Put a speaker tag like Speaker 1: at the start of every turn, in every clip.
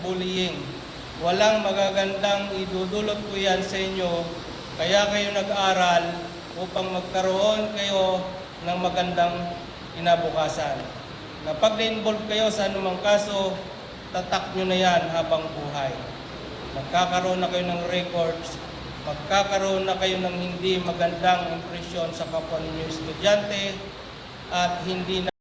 Speaker 1: bullying. Walang magagandang idudulot po yan sa inyo, kaya kayo nag-aral upang magkaroon kayo ng magandang kinabukasan. Kapag na-involve kayo sa anumang kaso, tatak nyo na yan habang buhay. Magkakaroon na kayo ng records, magkakaroon na kayo ng hindi magandang impresyon sa kapwa ninyo estudyante at hindi na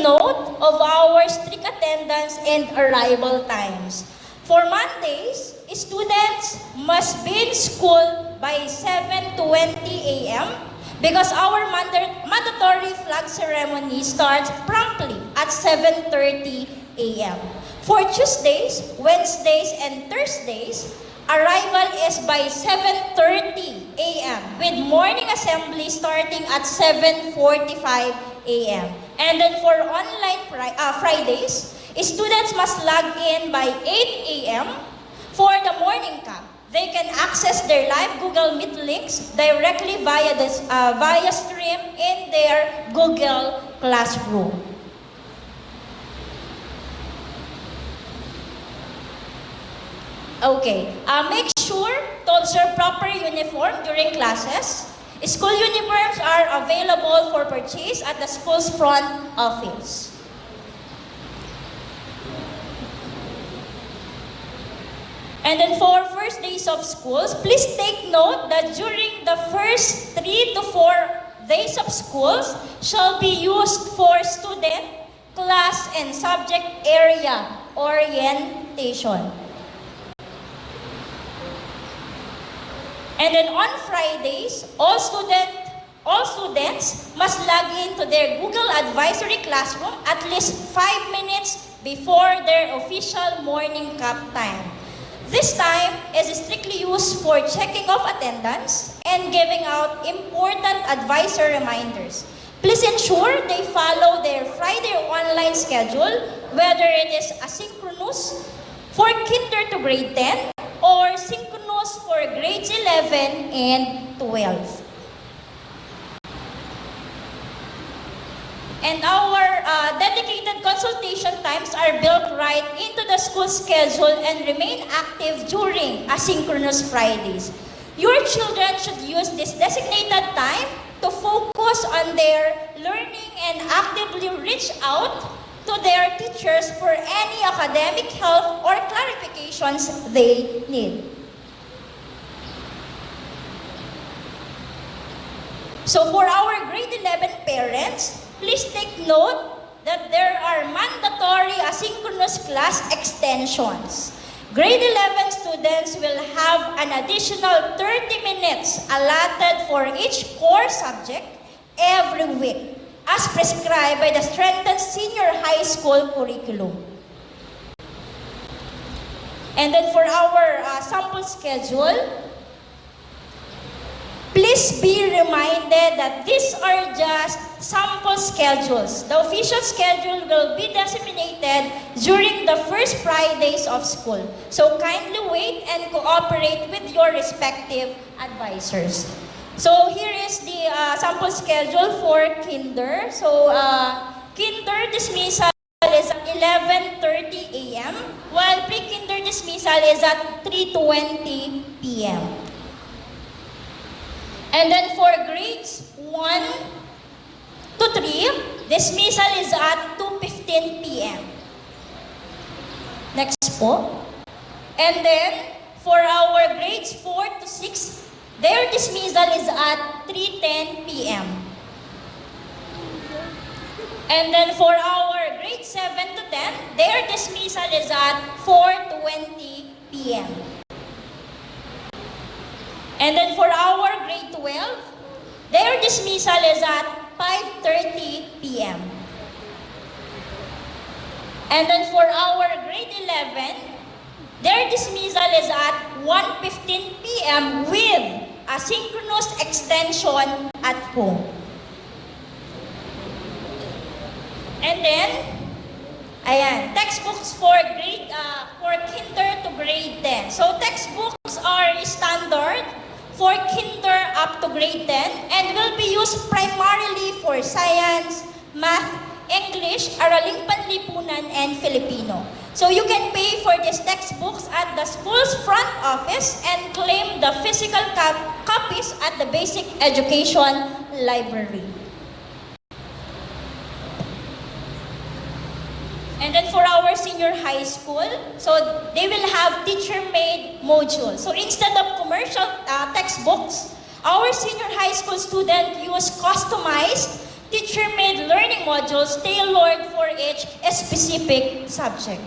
Speaker 2: note of our strict attendance and arrival times. For Mondays, students must be in school by 7:20 a.m. because our mandatory flag ceremony starts promptly at 7:30 a.m. For Tuesdays, Wednesdays, and Thursdays, arrival is by 7:30 a.m. with morning assembly starting at 7:45 a.m. And then for online Fridays, students must log in by 8 a.m. for the morning camp. They can access their live Google Meet links directly via stream in their Google Classroom. Okay, make sure to observe proper uniform during classes. School uniforms are available for purchase at the school's front office. And then for first days of schools, please take note that during the first 3 to 4 days of schools shall be used for student, class, and subject area orientation. And then on Fridays, all students must log into their Google Advisory Classroom at least 5 minutes before their official morning cap time. This time is strictly used for checking of attendance and giving out important advisor reminders. Please ensure they follow their Friday online schedule, whether it is asynchronous for kinder to grade 10 or synchronous for grades 11 and 12. And our dedicated consultation times are built right into the school schedule and remain active during asynchronous Fridays. Your children should use this designated time to focus on their learning and actively reach out to their teachers for any academic help or clarifications they need. So for our grade 11 parents, please take note that there are mandatory asynchronous class extensions. Grade 11 students will have an additional 30 minutes allotted for each core subject every week, as prescribed by the strengthened senior high school curriculum. And then for our sample schedule, please be reminded that these are just sample schedules. The official schedule will be disseminated during the first Fridays of school. So kindly wait and cooperate with your respective advisors. So here is the sample schedule for kinder. So kinder dismissal is at 11:30 a.m. while pre-kinder dismissal is at 3:20 p.m. And then for grades 1 to 3, dismissal is at 2:15 p.m. Next po. And then for our grades 4 to 6, their dismissal is at 3:10 p.m. And then for our grade 7 to 10, their dismissal is at 4:20 p.m. And then for our grade 12, their dismissal is at 5:30 p.m. And then for our grade 11, their dismissal is at 1:15 p.m. with asynchronous extension at home. And then, ayan, textbooks for kinder to grade 10. So textbooks are standard for kinder up to grade 10 and will be used primarily for science, math, English, Araling Panlipunan, and Filipino. So you can pay for these textbooks at the school's front office and claim the physical copies at the Basic Education Library. And then for our senior high school, so they will have teacher-made modules. So instead of commercial textbooks, our senior high school students use customized teacher-made learning modules tailored for each specific subject.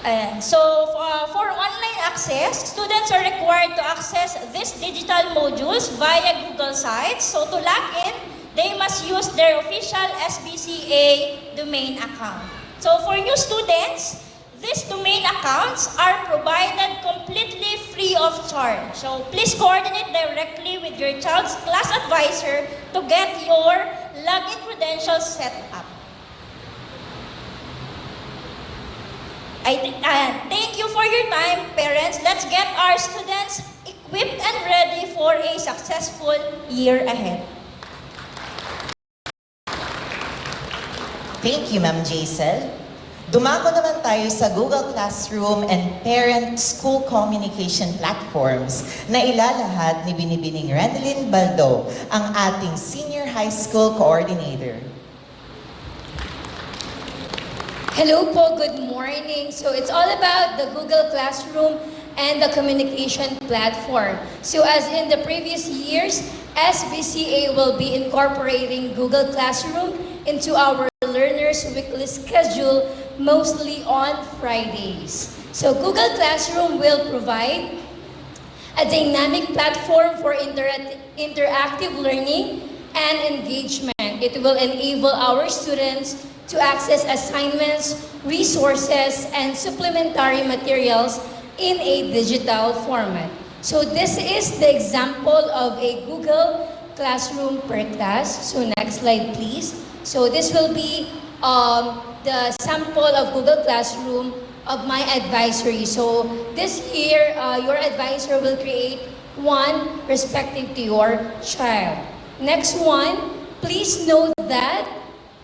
Speaker 2: And so, for online access, students are required to access these digital modules via Google Sites. So, to log in, they must use their official SBCA domain account. So, for new students, these domain accounts are provided completely free of charge. So, please coordinate directly with your child's class advisor to get your login credentials set up. Thank you for your time, parents. Let's get our students equipped and ready for a successful year ahead.
Speaker 3: Thank you, Ma'am Jaisel. Dumako naman tayo sa Google Classroom and Parent-School Communication Platforms na ilalahad ni Binibining Renelyn Baldo, ang ating Senior High School Coordinator.
Speaker 4: Hello po, good morning. So it's all about the Google Classroom and the communication platform. So as in the previous years, SBCA will be incorporating Google Classroom into our learners' weekly schedule, mostly on Fridays. So Google Classroom will provide a dynamic platform for interactive learning and engagement. It will enable our students to access assignments, resources, and supplementary materials in a digital format. So this is the example of a Google Classroom per class. So next slide, please. So this will be the sample of Google Classroom of my advisory. So this year, your advisor will create one respective to your child. Next one, please note that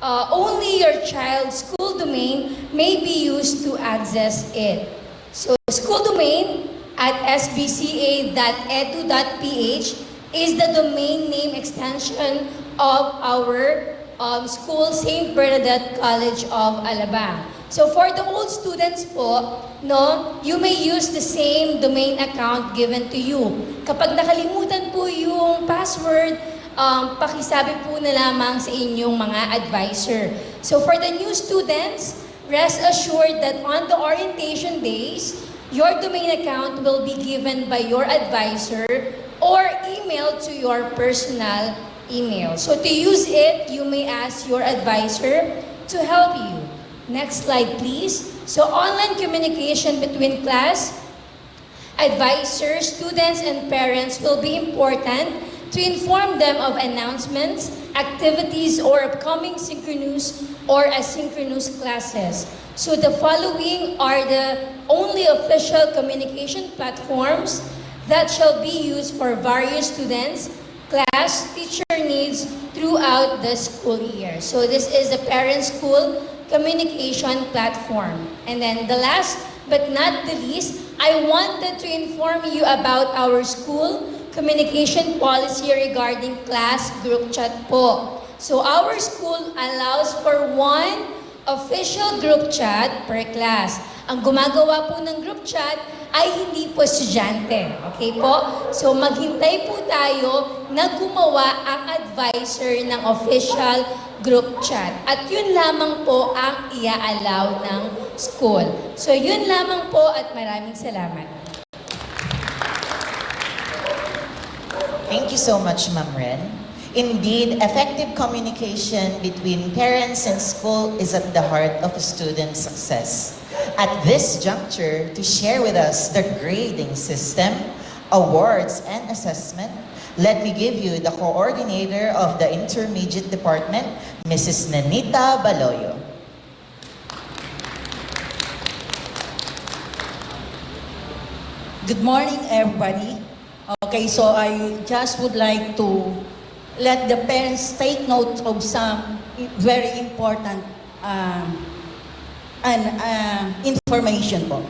Speaker 4: only your child's school domain may be used to access it. So school domain at sbca.edu.ph is the domain name extension of our school, St. Bernadette College of Alabang. So for the old students po, no, you may use the same domain account given to you. Kapag nakalimutan po yung password, pakisabi po na lamang sa inyong mga advisor. So for the new students, rest assured that on the orientation days, your domain account will be given by your advisor or emailed to your personal email. So to use it, you may ask your advisor to help you. Next slide, please. So online communication between class, advisors, students, and parents will be important to inform them of announcements, activities, or upcoming synchronous or asynchronous classes. So the following are the only official communication platforms that shall be used for various students, class, teacher needs throughout the school year. So this is the parent-school communication platform. And then the last but not the least, I wanted to inform you about our school communication policy regarding class group chat po. So our school allows for one official group chat per class. Ang gumagawa po ng group chat ay hindi po estudyante. Okay po? So maghintay po tayo na gumawa ang advisor ng official group chat. At yun lamang po ang ia-allow ng school. So yun lamang po at maraming salamat.
Speaker 3: Thank you so much, Ma'am Ren. Indeed, effective communication between parents and school is at the heart of student success. At this juncture, to share with us the grading system, awards, and assessment, let me give you the coordinator of the intermediate department, Mrs. Nanita Baloyo.
Speaker 5: Good morning, everybody. Okay, so I just would like to let the parents take note of some very important information po.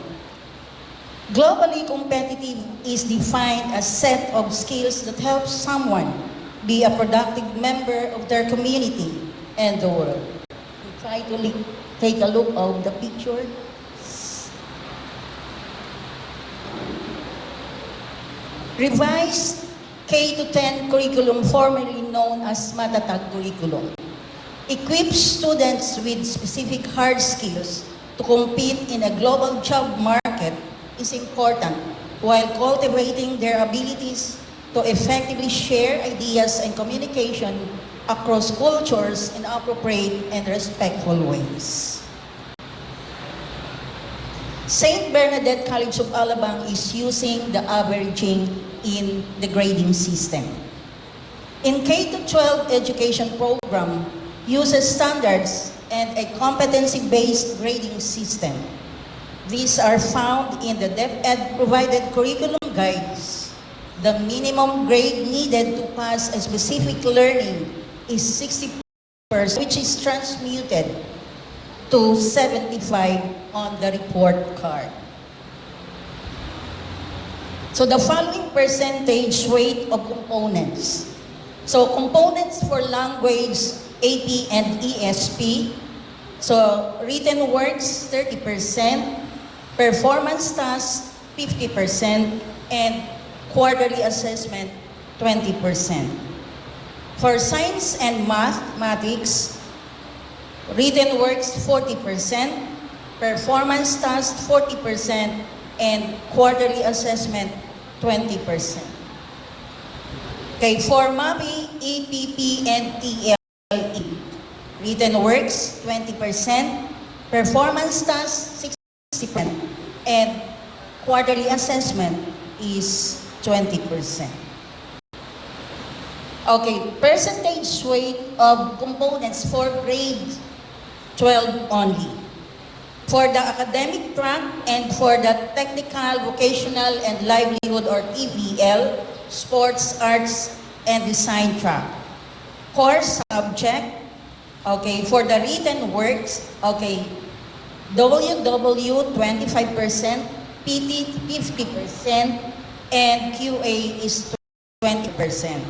Speaker 5: Globally competitive is defined as set of skills that help someone be a productive member of their community and the world. Try to take a look of the picture. Revised K-10 curriculum, formerly known as Matatag curriculum, equips students with specific hard skills to compete in a global job market is important while cultivating their abilities to effectively share ideas and communication across cultures in appropriate and respectful ways. St. Bernadette College of Alabang is using the averaging in the grading system. In K-12 education program, uses standards and a competency-based grading system. These are found in the DepEd provided curriculum guides. The minimum grade needed to pass a specific learning is 60%, which is transmuted to 75 on the report card. So the following percentage weight of components. So components for language, AP and ESP. So written works, 30%, performance tasks, 50%, and quarterly assessment, 20%. For science and mathematics, written works, 40%, performance tasks, 40%, and quarterly assessment, 20%. Okay, for MAPI, EPP, and TLE, written works, 20%, performance tasks, 60%, and quarterly assessment is 20%. Okay, percentage weight of components for grade 12 only. For the academic track and for the technical, vocational, and livelihood or TVL, sports, arts, and design track. Course subject, okay, for the written works, okay, WW 25%, PT 50%, and QA is 20%.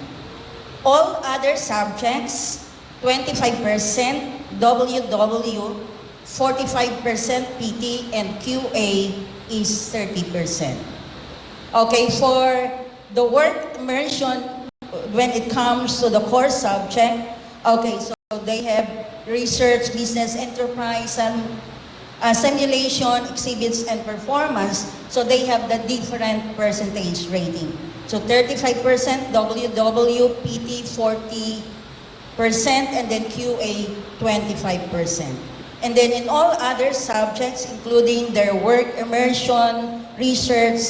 Speaker 5: All other subjects, 25%, WW 45%, PT, and QA is 30%. Okay, for the work immersion, when it comes to the core subject, okay, so they have research, business, enterprise, and simulation, exhibits, and performance. So they have the different percentage rating. So 35%, WW, PT 40%, and then QA 25%. And then in all other subjects, including their work immersion, research,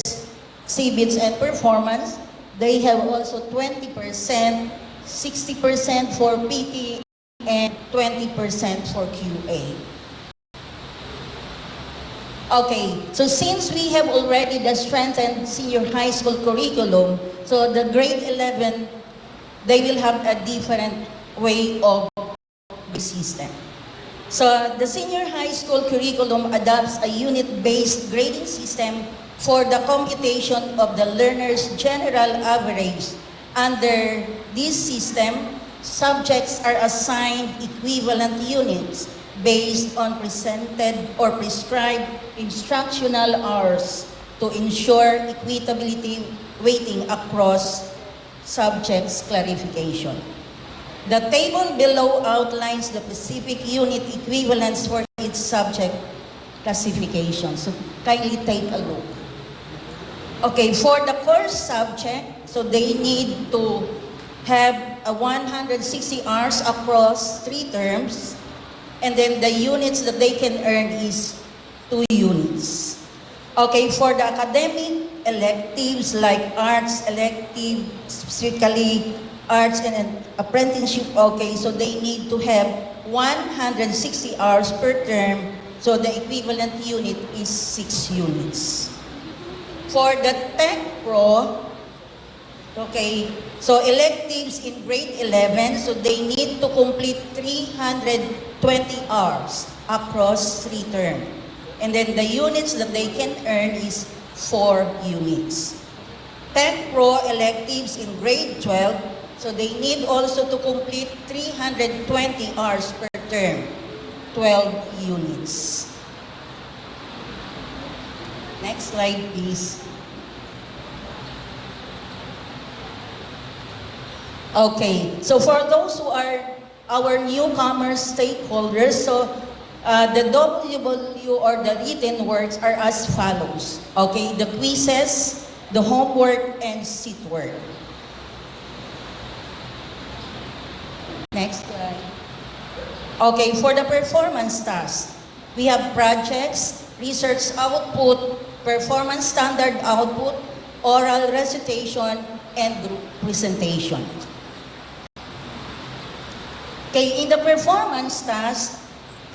Speaker 5: exhibits, and performance, they have also 20%, 60% for PT, and 20% for QA. Okay, so since we have already the strengthened senior high school curriculum, so the grade 11, they will have a different way of the system. So the senior high school curriculum adopts a unit-based grading system for the computation of the learner's general average. Under this system, subjects are assigned equivalent units based on presented or prescribed instructional hours to ensure equitability weighting across subjects clarification. The table below outlines the specific unit equivalents for each subject classification. So kindly take a look. Okay, for the course subject, so they need to have a 160 hours across 3 terms, and then the units that they can earn is 2 units. Okay, for the academic electives like arts elective, specifically arts and apprenticeship, okay, so they need to have 160 hours per term, so the equivalent unit is 6 units. For the Tech Pro, okay, so electives in grade 11, so they need to complete 320 hours across 3 terms. And then the units that they can earn is 4 units. Tech Pro electives in grade 12, so they need also to complete 320 hours per term, 12 units. Next slide, please. Okay, so for those who are our newcomer stakeholders, so the WW or the written works are as follows. Okay, the quizzes, the homework, and seat work. Next slide. Okay, for the performance task, we have projects, research output, performance standard output, oral recitation, and group presentation. Okay, in the performance task,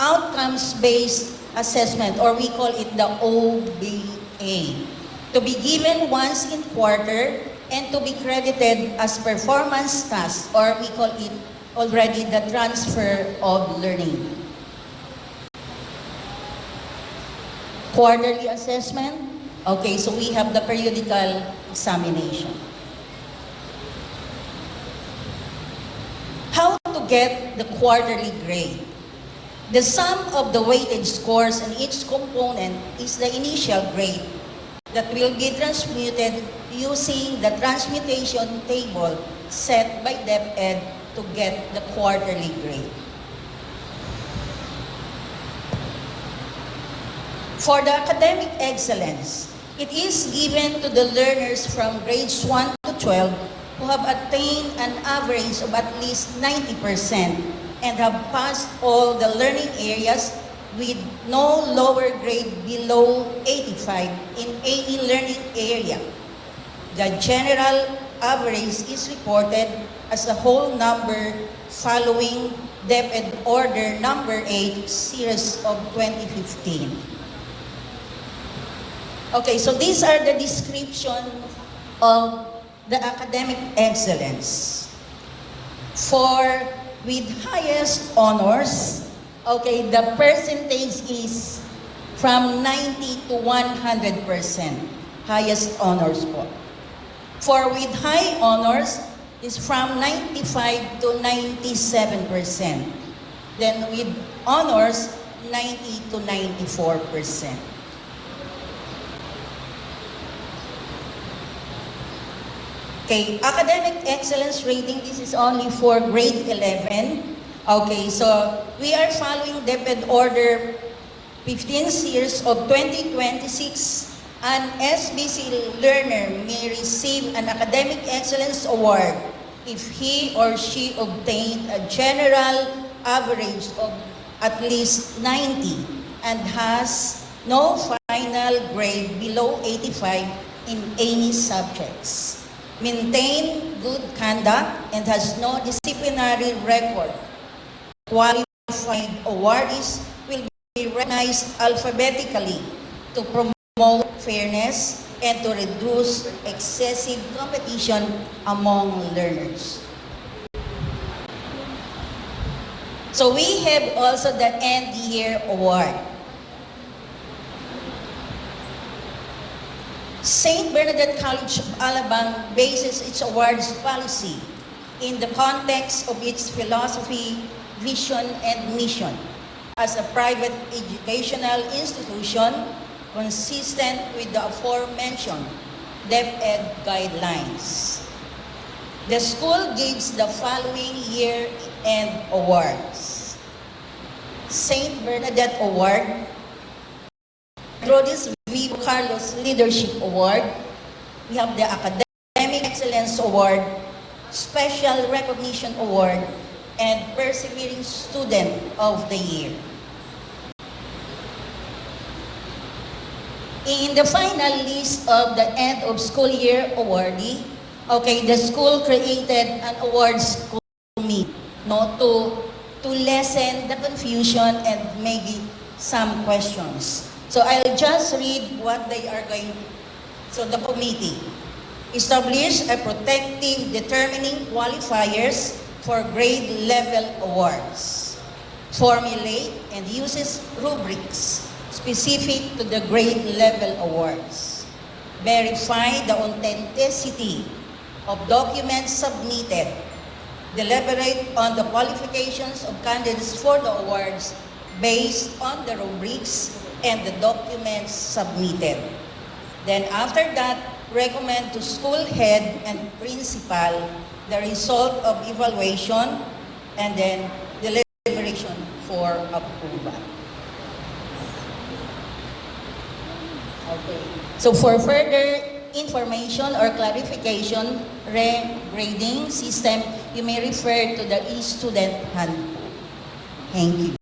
Speaker 5: outcomes-based assessment, or we call it the OBA, to be given once in quarter and to be credited as performance task, or we call it already the transfer of learning. Quarterly assessment, okay, so we have the periodical examination. How to get the quarterly grade? The sum of the weighted scores in each component is the initial grade that will be transmuted using the transmutation table set by DepEd to get the quarterly grade. For the academic excellence, it is given to the learners from grades 1 to 12 who have attained an average of at least 90% and have passed all the learning areas with no lower grade below 85 in any learning area. The general average is reported as a whole number following DepEd Order Number 8, Series of 2015. Okay, so these are the description of the academic excellence. For with highest honors, okay, the percentage is from 90 to 100%. Highest honors po. For with high honors is from 95 to 97%. Then with honors, 90 to 94%. Okay, academic excellence rating, this is only for grade 11. Okay, so we are following DepEd Order 15 Series of 2026. An SBC learner may receive an academic excellence award if he or she obtained a general average of at least 90 and has no final grade below 85 in any subjects, maintain good conduct, and has no disciplinary record. Qualified awardees will be recognized alphabetically to promote fairness and to reduce excessive competition among learners. So we have also the end year award. St. Bernadette College of Alabang bases its awards policy in the context of its philosophy, vision, and mission as a private educational institution consistent with the aforementioned DepEd guidelines. The school gives the following year-end awards. St. Bernadette Award, Rodis V. Carlos Leadership Award, we have the Academic Excellence Award, Special Recognition Award, and Persevering Student of the Year. In the final list of the end of school year awardee, okay, the school created an awards committee, no, to lessen the confusion and maybe some questions. So I'll just read what they are going to. So the committee establish a protective determining qualifiers for grade level awards. Formulate and uses rubrics specific to the grade level awards. Verify the authenticity of documents submitted. Deliberate on the qualifications of candidates for the awards based on the rubrics and the documents submitted. Then after that, recommend to school head and principal the result of evaluation and then deliberation for approval. Okay. So for further information or clarification, grading system, you may refer to the e-student handbook. Thank you.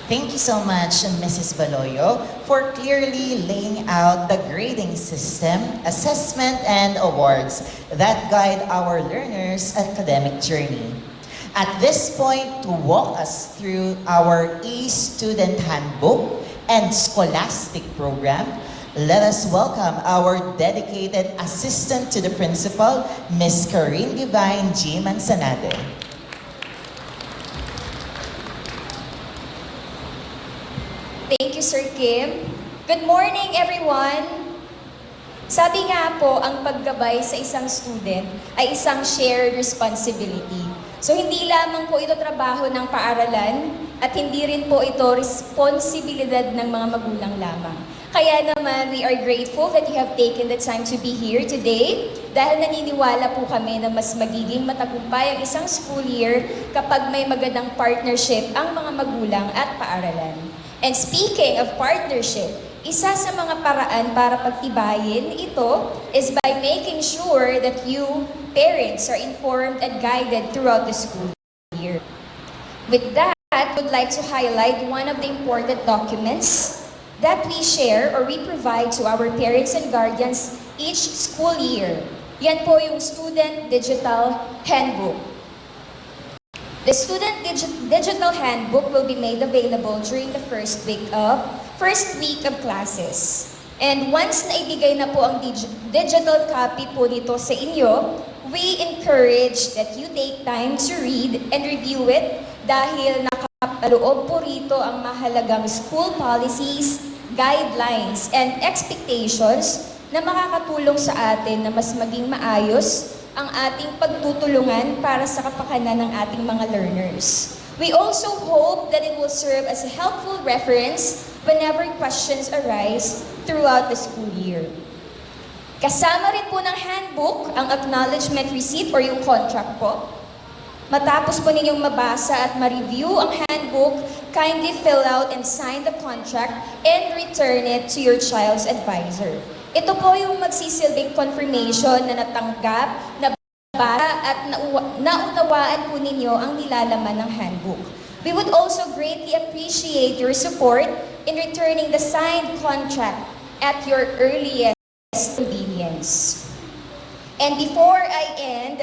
Speaker 3: Thank you so much, Mrs. Baloyo, for clearly laying out the grading system, assessment, and awards that guide our learners' academic journey. At this point, to walk us through our e-student handbook and scholastic program, let us welcome our dedicated assistant to the principal, Ms. Corinne Divine G. Manzanade.
Speaker 2: Thank you, Sir Kim. Good morning, everyone. Sabi nga po, ang paggabay sa isang student ay isang shared responsibility. So hindi lamang po ito trabaho ng paaralan at hindi rin po ito responsibilidad ng mga magulang lamang. Kaya naman, we are grateful that you have taken the time to be here today dahil naniniwala po kami na mas magiging matagumpay ang isang school year kapag may magandang partnership ang mga magulang at paaralan. And speaking of partnership, isa sa mga paraan para pagtibayin ito is by making sure that you, parents, are informed and guided throughout the school year. With that, I would like to highlight one of the important documents that we share or we provide to our parents and guardians each school year. Yan po yung Student Digital Handbook. The Student Digital Handbook will be made available during the first week of classes. And once naibigay na po ang digital copy po nito sa inyo, we encourage that you take time to read and review it dahil nakapaloob po rito ang mahalagang school policies, guidelines, and expectations na makakatulong sa atin na mas maging maayos ang ating pagtutulungan para sa kapakanan ng ating mga learners. We also hope that it will serve as a helpful reference whenever questions arise throughout the school year. Kasama rin po ng handbook ang acknowledgement receipt or yung contract po. Matapos po ninyong mabasa at ma-review ang handbook, kindly fill out and sign the contract and return it to your child's advisor. Ito po yung magsisilbing confirmation na natanggap, nabasa at naunawaan po ninyo ang nilalaman ng handbook. We would also greatly appreciate your support in returning the signed contract at your earliest convenience. And before I end,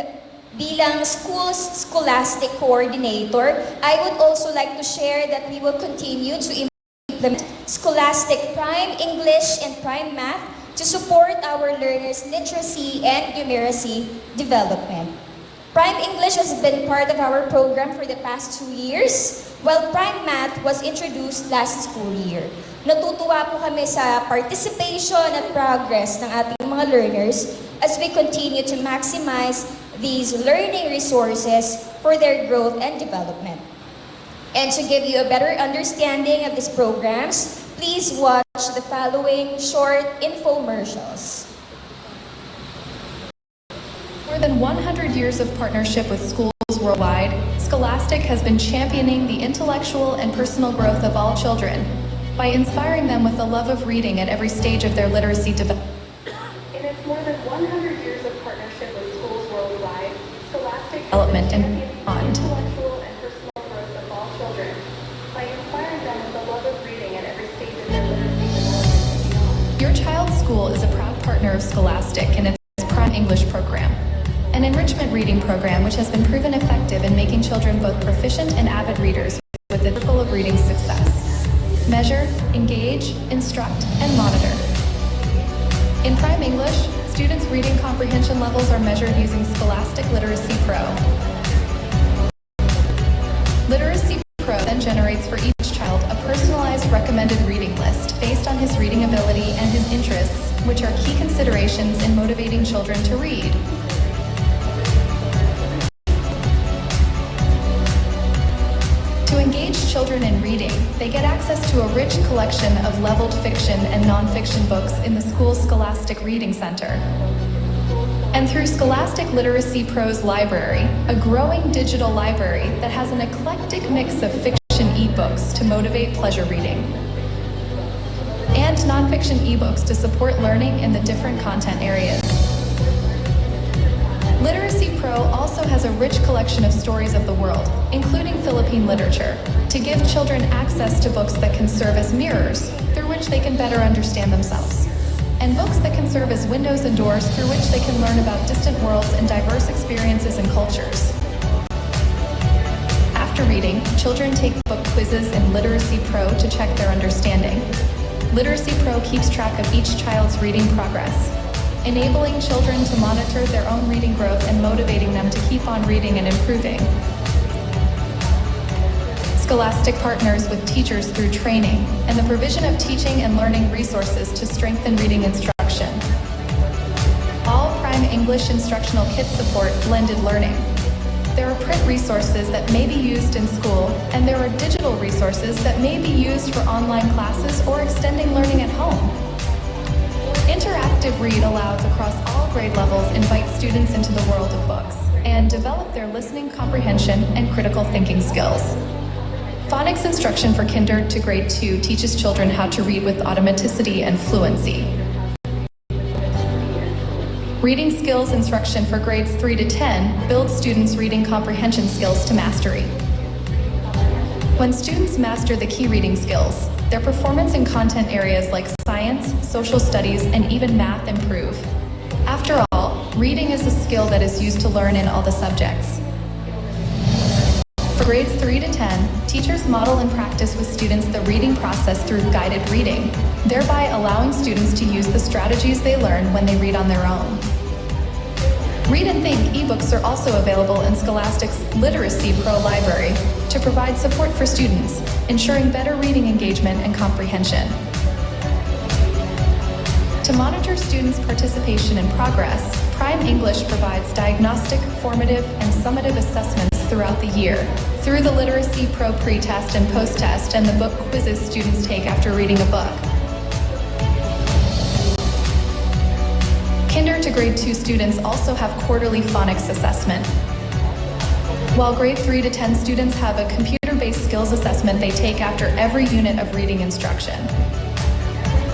Speaker 2: bilang scholastic coordinator, I would also like to share that we will continue to implement Scholastic Prime English and Prime Math to support our learners' literacy and numeracy development. Prime English has been part of our program for the past 2 years, while Prime Math was introduced last school year. Natutuwa po kami sa participation at progress ng ating mga learners as we continue to maximize these learning resources for their growth and development. And to give you a better understanding of these programs, please watch the following short infomercials.
Speaker 6: More than 100 years of partnership with schools worldwide, Scholastic has been championing the intellectual and personal growth of all children by inspiring them with the love of reading at every stage of their literacy development.
Speaker 7: In its more than 100 years of partnership with schools worldwide, Scholastic has
Speaker 6: Development
Speaker 7: been
Speaker 6: and
Speaker 7: championing
Speaker 6: beyond.
Speaker 7: the intellectual and personal growth of all children by inspiring them with the love of reading at every stage of their literacy development and beyond.
Speaker 6: Your child's school is a proud partner of Scholastic in its Prime English program, an enrichment reading program which has been proven effective in making children both proficient and avid readers with the circle of reading success. Measure, engage, instruct, and monitor. In Prime English, students' reading comprehension levels are measured using Scholastic Literacy Pro. Literacy Pro then generates for each child a personalized recommended reading list based on his reading ability and his interests, which are key considerations in motivating children to read. To To engage children in reading, they get access to a rich collection of leveled fiction and nonfiction books in the school's Scholastic Reading Center. And through Scholastic Literacy Pro's library, a growing digital library that has an eclectic mix of fiction ebooks to motivate pleasure reading, and nonfiction ebooks to support learning in the different content areas. Literacy Pro also has a rich collection of stories of the world, including Philippine literature, to give children access to books that can serve as mirrors through which they can better understand themselves, and books that can serve as windows and doors through which they can learn about distant worlds and diverse experiences and cultures. After reading, children take book quizzes in Literacy Pro to check their understanding. Literacy Pro keeps track of each child's reading progress, enabling children to monitor their own reading growth and motivating them to keep on reading and improving. Scholastic partners with teachers through training and the provision of teaching and learning resources to strengthen reading instruction. All Prime English instructional kits support blended learning. There are print resources that may be used in school, and there are digital resources that may be used for online classes or extending learning at home. Interactive Read Alouds across all grade levels invite students into the world of books and develop their listening comprehension and critical thinking skills. Phonics instruction for Kinder to grade 2 teaches children how to read with automaticity and fluency. Reading skills instruction for grades 3 to 10 builds students' reading comprehension skills to mastery. When students master the key reading skills, their performance in content areas like science, social studies, and even math improve. After all, reading is a skill that is used to learn in all the subjects. For grades 3 to 10, teachers model and practice with students the reading process through guided reading, thereby allowing students to use the strategies they learn when they read on their own. Read and Think ebooks are also available in Scholastic's Literacy Pro library to provide support for students, ensuring better reading engagement and comprehension. To monitor students' participation and progress, Prime English provides diagnostic, formative, and summative assessments throughout the year through the Literacy Pro pre-test and post-test and the book quizzes students take after reading a book. Kinder to grade 2 students also have quarterly phonics assessment, while grade 3 to 10 students have a computer-based skills assessment they take after every unit of reading instruction.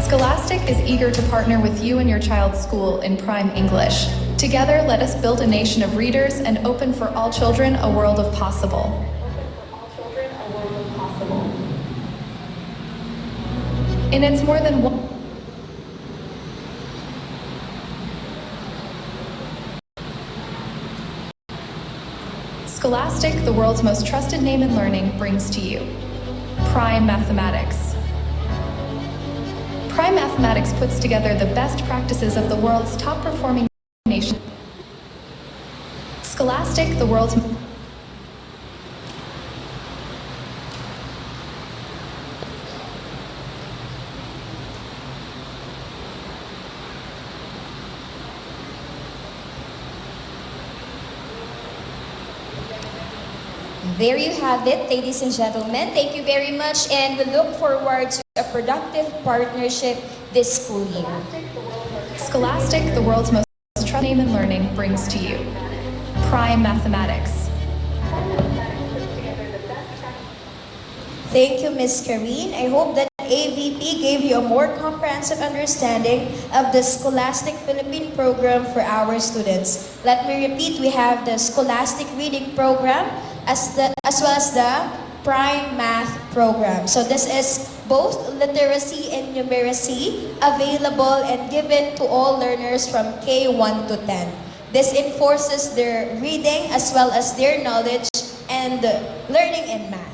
Speaker 6: Scholastic is eager to partner with you and your child's school in Prime English. Together, let us build a nation of readers and open for all children a world of possible. In its more than one Scholastic, the world's most trusted name in learning, brings to you Prime Mathematics. Prime Mathematics puts together the best practices of the world's top performing nation. Scholastic, the world's
Speaker 2: There you have it, ladies and gentlemen. Thank you very much, and we look forward to a productive partnership this school year.
Speaker 6: Scholastic, the world's most trusted name in learning, brings to you Prime Mathematics.
Speaker 2: Thank you, Ms. Karine. I hope that AVP gave you a more comprehensive understanding of the Scholastic Philippine program for our students. Let me repeat, we have the Scholastic Reading Program as well as the Prime Math Program. So this is both literacy and numeracy available and given to all learners from K1 to 10. This enforces their reading as well as their knowledge and learning in math.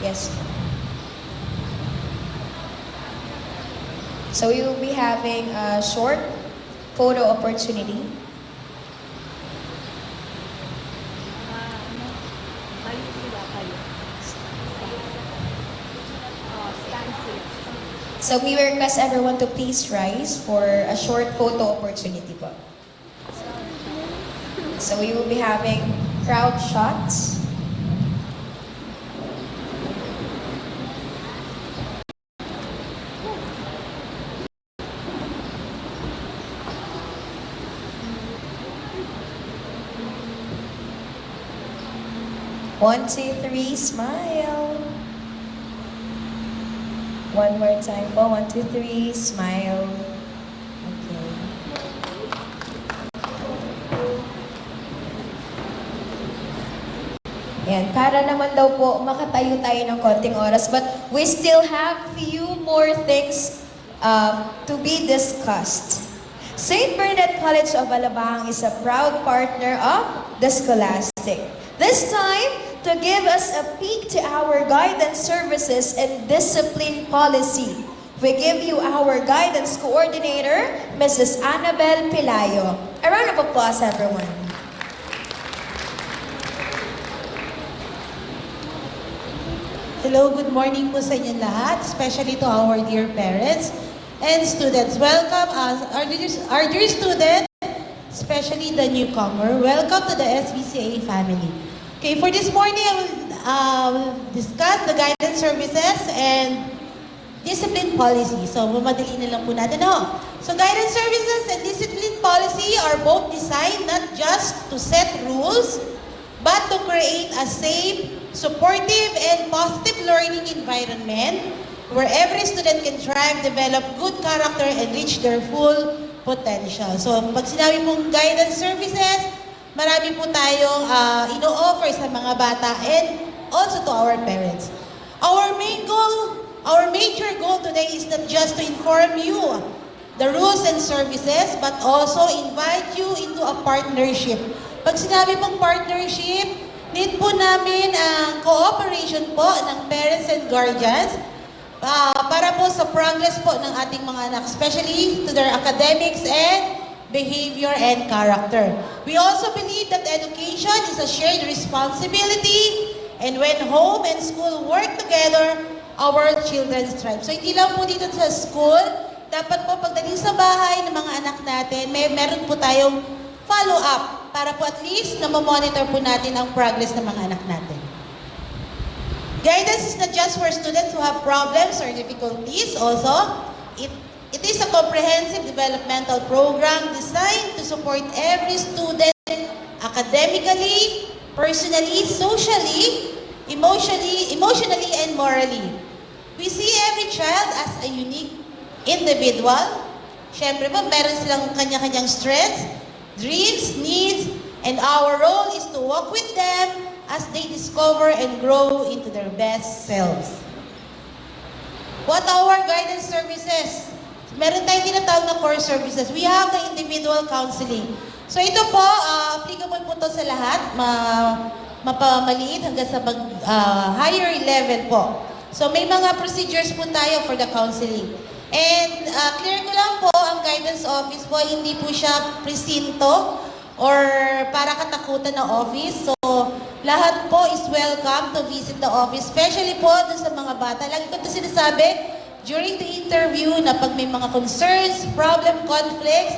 Speaker 2: Yes. So we will be having a short photo opportunity.
Speaker 4: So we request everyone to please rise for a short photo opportunity po. So we will be having crowd shots. One, two, three, smile. One more time po. One, two, three, smile. Okay. Yan, para naman daw po makatayo tayo ng konting oras. But we still have few more things to be discussed. St. Bernard College of Alabang is a proud partner of the Scholastic. This time, to give us a peek to our guidance services and discipline policy, we give you our guidance coordinator, Mrs. Annabel Pilayo. A round of applause, everyone.
Speaker 8: Hello, good morning po sa inyo lahat, especially to our dear parents and students. Welcome our dear students, especially the newcomer. Welcome to the SBCA family. Okay, for this morning, I will discuss the guidance services and discipline policy. So, mamadali na lang po natin. So, guidance services and discipline policy are both designed not just to set rules, but to create a safe, supportive, and positive learning environment where every student can thrive, develop good character, and reach their full potential. So, pag sinabi pong guidance services, marami po tayong ino-offer sa mga bata and also to our parents. Our major goal today is not just to inform you the rules and services, but also invite you into a partnership. Pag sinabi pong partnership, need po namin ang cooperation po ng parents and guardians para po sa progress po ng ating mga anak, especially to their academics and behavior and character. We also believe that education is a shared responsibility, and when home and school work together, our children thrive. So hindi lang po dito sa school, dapat po pagdating sa bahay ng mga anak natin, meron po tayong follow-up para po at least na monitor po natin ang progress ng mga anak natin. Guidance is not just for students who have problems or difficulties. Also, it is a comprehensive developmental program designed to support every student academically, personally, socially, emotionally, and morally. We see every child as a unique individual. Siyempre po, meron silang kanya-kanyang strengths, dreams, needs, and our role is to walk with them as they discover and grow into their best selves. What are our guidance services? Meron tayong tinatawag na core services. We have the individual counseling. So ito po, applicable po to sa lahat, mapamaliit hanggang sa higher level po. So may mga procedures po tayo for the counseling. And clear ko lang po, ang guidance office po, hindi po siya presinto or para katakutan na office. So lahat po is welcome to visit the office, especially po dun sa mga bata. Lagi ko ito sinasabi, during the interview na pag may mga concerns, problem, conflicts,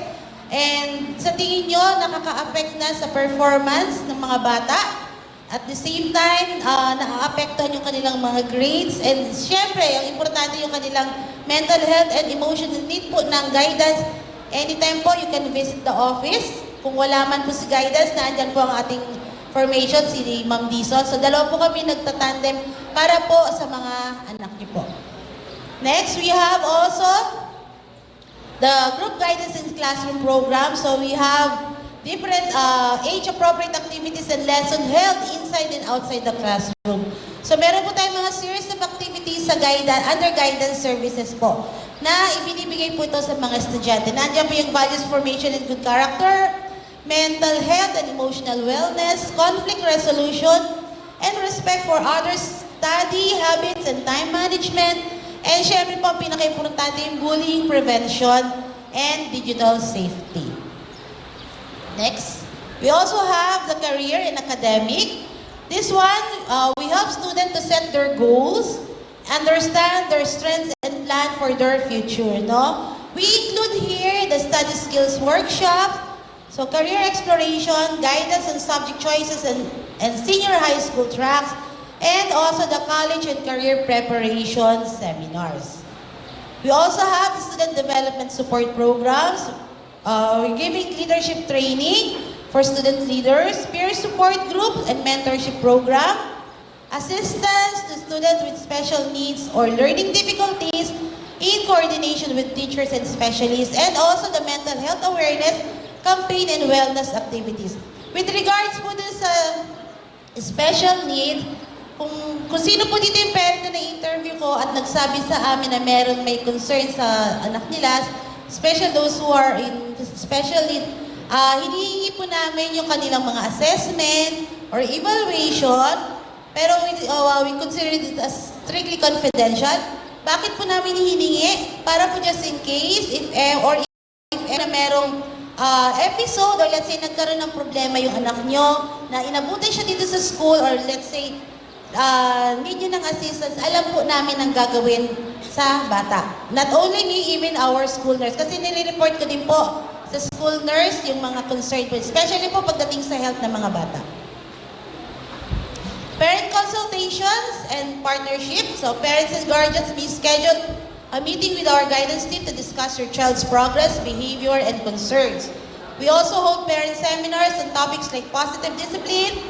Speaker 8: and sa tingin nyo, nakaka-affect na sa performance ng mga bata. At the same time, nakaka-apektuhan yung kanilang mga grades. And syempre, ang importante yung kanilang mental health and emotional need po ng guidance. Anytime po, you can visit the office. Kung wala man po si guidance, naandyan po ang ating formation, si Ma'am Dizon. So, dalawa po kami nagtatandem para po sa mga anak niyo po. Next, we have also the group guidance and classroom program. So we have different age-appropriate activities and lessons held inside and outside the classroom. So meron po tayong mga series of activities sa under guidance services po na ibinibigay po ito sa mga estudyante. Nandiyan po yung values formation and good character, mental health and emotional wellness, conflict resolution, and respect for others, study habits and time management. And syempre po, pinaka-importante yung bullying prevention and digital safety. Next, we also have the career and academic. This one, we help students to set their goals, understand their strengths and plan for their future, no? We include here the study skills workshop, so career exploration, guidance on subject choices and senior high school tracks, and also the college and career preparation seminars. We also have the student development support programs. We're giving leadership training for student leaders, peer support group and mentorship program, assistance to students with special needs or learning difficulties in coordination with teachers and specialists, and also the mental health awareness campaign and wellness activities. With regards po dun sa special need, kung sino po dito yung parent na na-interview ko at nagsabi sa amin na may concern sa anak nila, especially those who are in special need, hinihingi po namin yung kanilang mga assessment or evaluation, pero we consider it as strictly confidential. Bakit po namin hiningi? Para po just in case, if na merong episode, or let's say nagkaroon ng problema yung anak nyo, na inabutan siya dito sa school, or let's say need nyo ng assistance, alam po namin ang gagawin sa bata. Not only me, even our school nurse. Kasi nire-report ko din po sa school nurse yung mga concerned po, especially po pagdating sa health ng mga bata. Parent consultations and partnership. So parents and guardians may schedule a meeting with our guidance team to discuss your child's progress, behavior, and concerns. We also hold parent seminars on topics like positive discipline,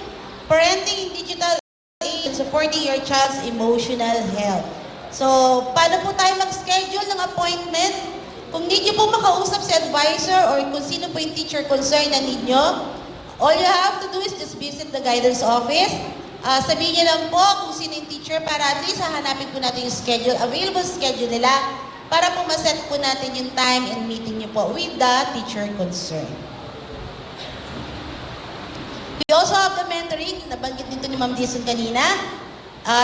Speaker 8: parenting in digital age, and supporting your child's emotional health. So, paano po tayo mag-schedule ng appointment? Kung need nyo po makausap si advisor or kung sino po yung teacher concerned na need nyo, all you have to do is just visit the guidance office. Sabihin niyo lang po kung sino yung teacher para at least hahanapin po natin yung schedule, available schedule nila para po maset po natin yung time and meeting niyo po with the teacher concerned. We also have the mentoring, nabanggit dito ni Ma'am Dizon kanina.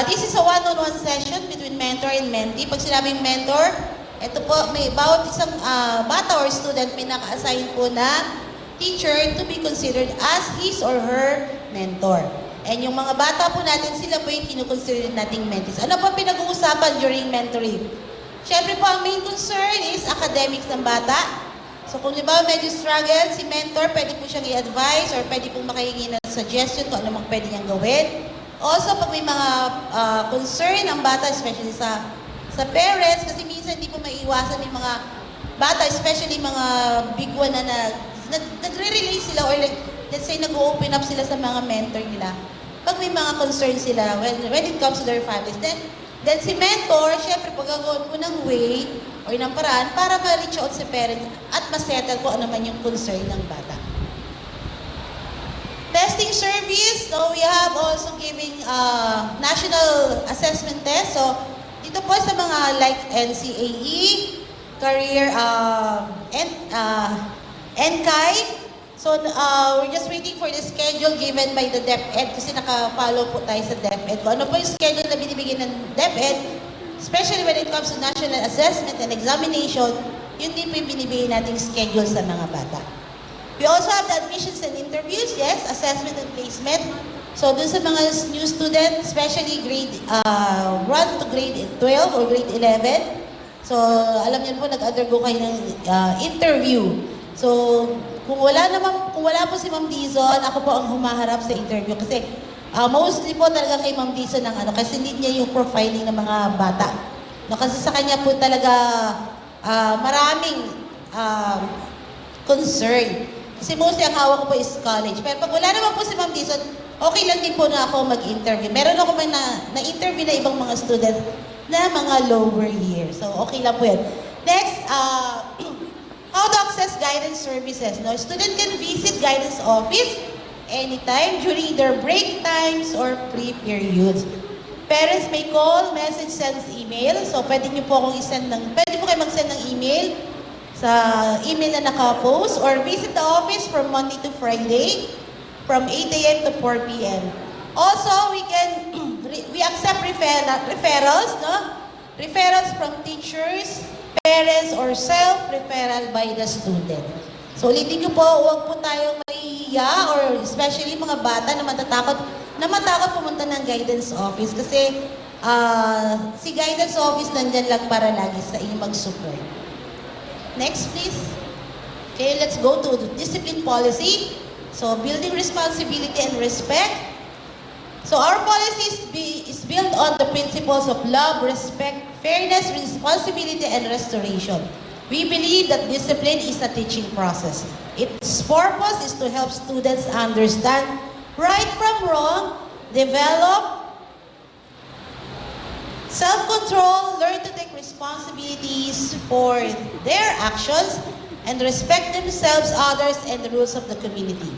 Speaker 8: This is a one-on-one session between mentor and mentee. Pag sinabing mentor, ito po, may bawat isang bata or student may naka-assign po na teacher to be considered as his or her mentor. And yung mga bata po natin, sila po yung kinukonsider nating mentees. Ano po pinag-uusapan during mentoring? Siyempre po, ang main concern is academics ng bata. So kung libaw medyo struggle, si mentor, pwede po siyang i-advise or pwede po makahingi ng suggestion kung ano mang pwede niyang gawin. Also, pag may mga concern ang bata, especially sa parents, kasi minsan hindi po maiiwasan yung mga bata, especially mga big one na nagre-relate sila or like, let's say nag-open up sila sa mga mentor nila. Pag may mga concern sila when it comes to their families, then si mentor, syempre pagkagawa po ng way or ng paraan para ma-reach out si parents at ma-settle kung ano man yung concern ng bata. Testing service, so we have also giving national assessment test. So dito po sa mga like NCAE, career, NCAI. So we're just waiting for the schedule given by the DepEd kasi naka-follow po tayo sa DepEd. Kung ano po yung schedule na binibigyan ng DepEd, especially when it comes to national assessment and examination, yun din po yung binibigyan nating schedule sa mga bata. We also have the admissions and interviews, yes, assessment and placement. So dun sa mga new students, especially grade 1 to grade 12 or grade 11, so alam niyo po, nag-undergo kayo ng interview. So kung wala po si Ma'am Dizon, ako po ang humaharap sa interview kasi mostly po talaga kay Ma'am Dizon ng kasi need niya yung profiling ng mga bata. No, kasi sa kanya po talaga maraming concern. Kasi mostly ang hawak ko po is college. Pero pag wala naman po si Ma'am Dizon, okay lang din po na ako mag-interview. Meron ako na-interview na ibang mga student na mga lower year. So okay lang po yan. Next, how to access guidance services. No? Student can visit guidance office anytime during their break times or free periods. Parents may call, message, send email. So pwede niyo po akong pwede po kayo mag-send ng email sa email na naka-post or visit the office from Monday to Friday from 8 a.m. to 4 p.m. Also, we accept referrals, no? Referrals from teachers, parents, or self-referral by the student. So ulitin ko po, huwag po tayong mahihiya or especially mga bata na matakot pumunta ng guidance office kasi si guidance office nandyan lang para lagi sa inyo mag-support. Next, please. Okay, let's go to the discipline policy. So, building responsibility and respect. So, our policy is built on the principles of love, respect, fairness, responsibility, and restoration. We believe that discipline is a teaching process. Its purpose is to help students understand right from wrong, develop self-control, learn to take responsibilities for their actions, and respect themselves, others, and the rules of the community.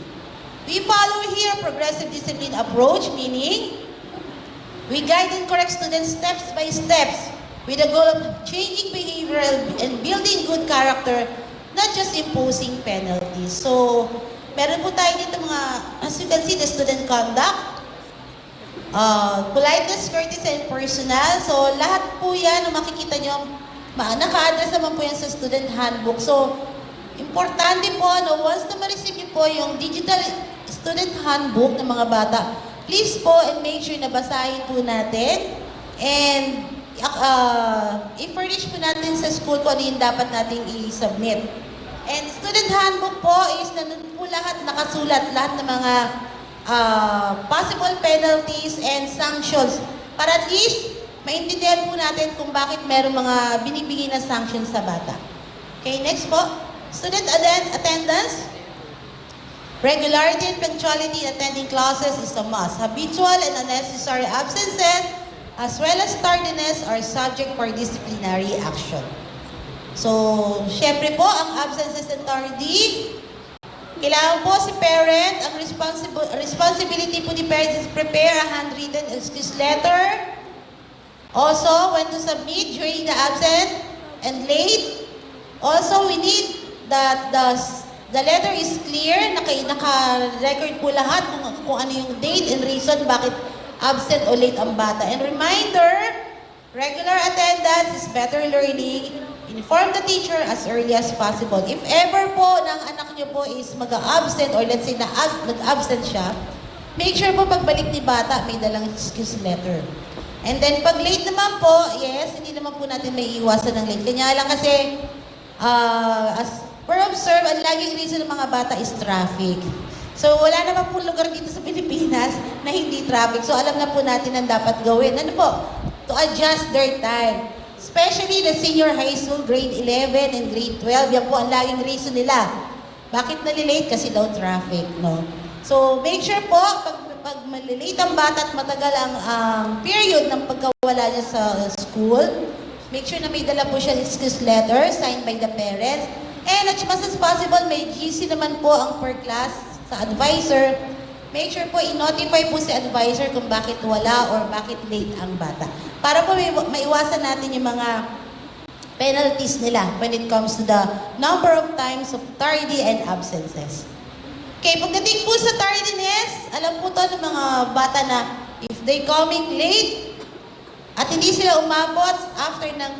Speaker 8: We follow here a progressive discipline approach, meaning we guide and correct students steps by steps with the goal of changing behavior and building good character, not just imposing penalties. So, meron po tayo dito mga, as you can see, the student conduct, politeness, courtesy, and personal. So, lahat po yan, makikita nyo, naka-address naman po yan sa student handbook. So, importante po, once na ma-receive nyo po yung digital student handbook ng mga bata, please po and make sure na basahin po natin and i-furnish po natin sa school kung ano yung dapat nating i-submit. And student handbook po is nandun po lahat, nakasulat lahat ng mga possible penalties and sanctions para at least maintindihan po natin kung bakit meron mga binibigay na sanctions sa bata. Okay, next po. Student attendance. Regularity and punctuality in attending classes is a must. Habitual and unnecessary absences as well as tardiness are subject for disciplinary action. So, syempre po, ang absences and tardy, kailangan po si parent, ang responsibility po ni parents is prepare a handwritten excuse letter. Also, when to submit during the absent and late. Also, we need that the letter is clear, naka-record po lahat kung ano yung date and reason bakit absent o late ang bata. And reminder, regular attendance is better learning. Inform the teacher as early as possible. If ever po ng anak nyo po is mag-absent or let's say nag-absent siya, make sure po pagbalik ni bata may dalang excuse letter. And then pag late naman po, yes, hindi naman po natin may iwasan ng late. Kanya lang kasi, as per observe, ang laging reason ng mga bata is traffic. So wala naman po lugar dito sa Pilipinas na hindi traffic. So alam na po natin ang dapat gawin. Ano po? To adjust their time. Especially the senior high school, grade 11 and grade 12. Yan po ang laging reason nila. Bakit nalilate? Kasi daw traffic, no? So, make sure po, pag malilate ang bata at matagal ang period ng pagkawala niya sa school, make sure na may dala po siya excuse letter signed by the parents. And as much as possible, may GC naman po ang per class sa advisor. Make sure po, i-notify po si advisor kung bakit wala or bakit late ang bata. Para po maiwasan natin yung mga penalties nila when it comes to the number of times of tardy and absences. Okay, pagdating po sa tardiness, alam po to ng mga bata na if they coming late at hindi sila umabot after ng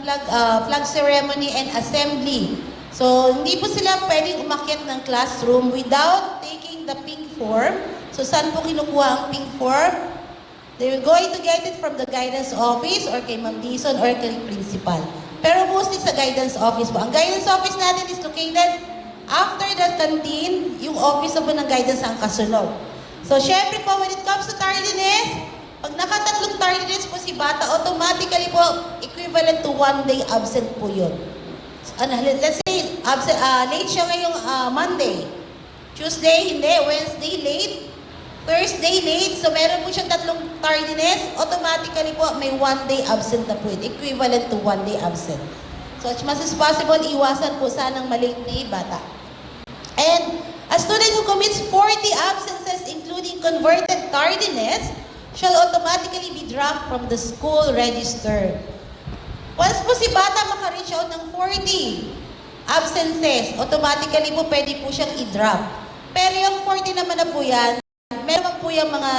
Speaker 8: flag ceremony and assembly. So, hindi po sila pwedeng umakyat ng classroom without taking the pink form. So, saan po kinukuha ang pink form? They're going to get it from the guidance office or kay Ma'am Dison or kay principal. Pero mostly sa guidance office po. Ang guidance office natin is located after the canteen, yung office po ng guidance ang kasunod. So, syempre po, when it comes to tardiness, pag nakatatlong tardiness po si bata, automatically po, equivalent to 1 day absent po yun. So, let's say, late siya ngayong Monday. Tuesday, hindi. Wednesday, late. Thursday, late. So, meron po siyang tatlong tardiness. Automatically po, may 1 day absent na po yun. Equivalent to 1 day absent. So, as much as possible, iwasan po sanang malate na yung bata. And a student who commits 40 absences, including converted tardiness, shall automatically be dropped from the school register. Once po si bata maka-reach out ng 40 absences, automatically po pwede po siyang i-drop. Pero yung 40 naman na po yan, meron po yung mga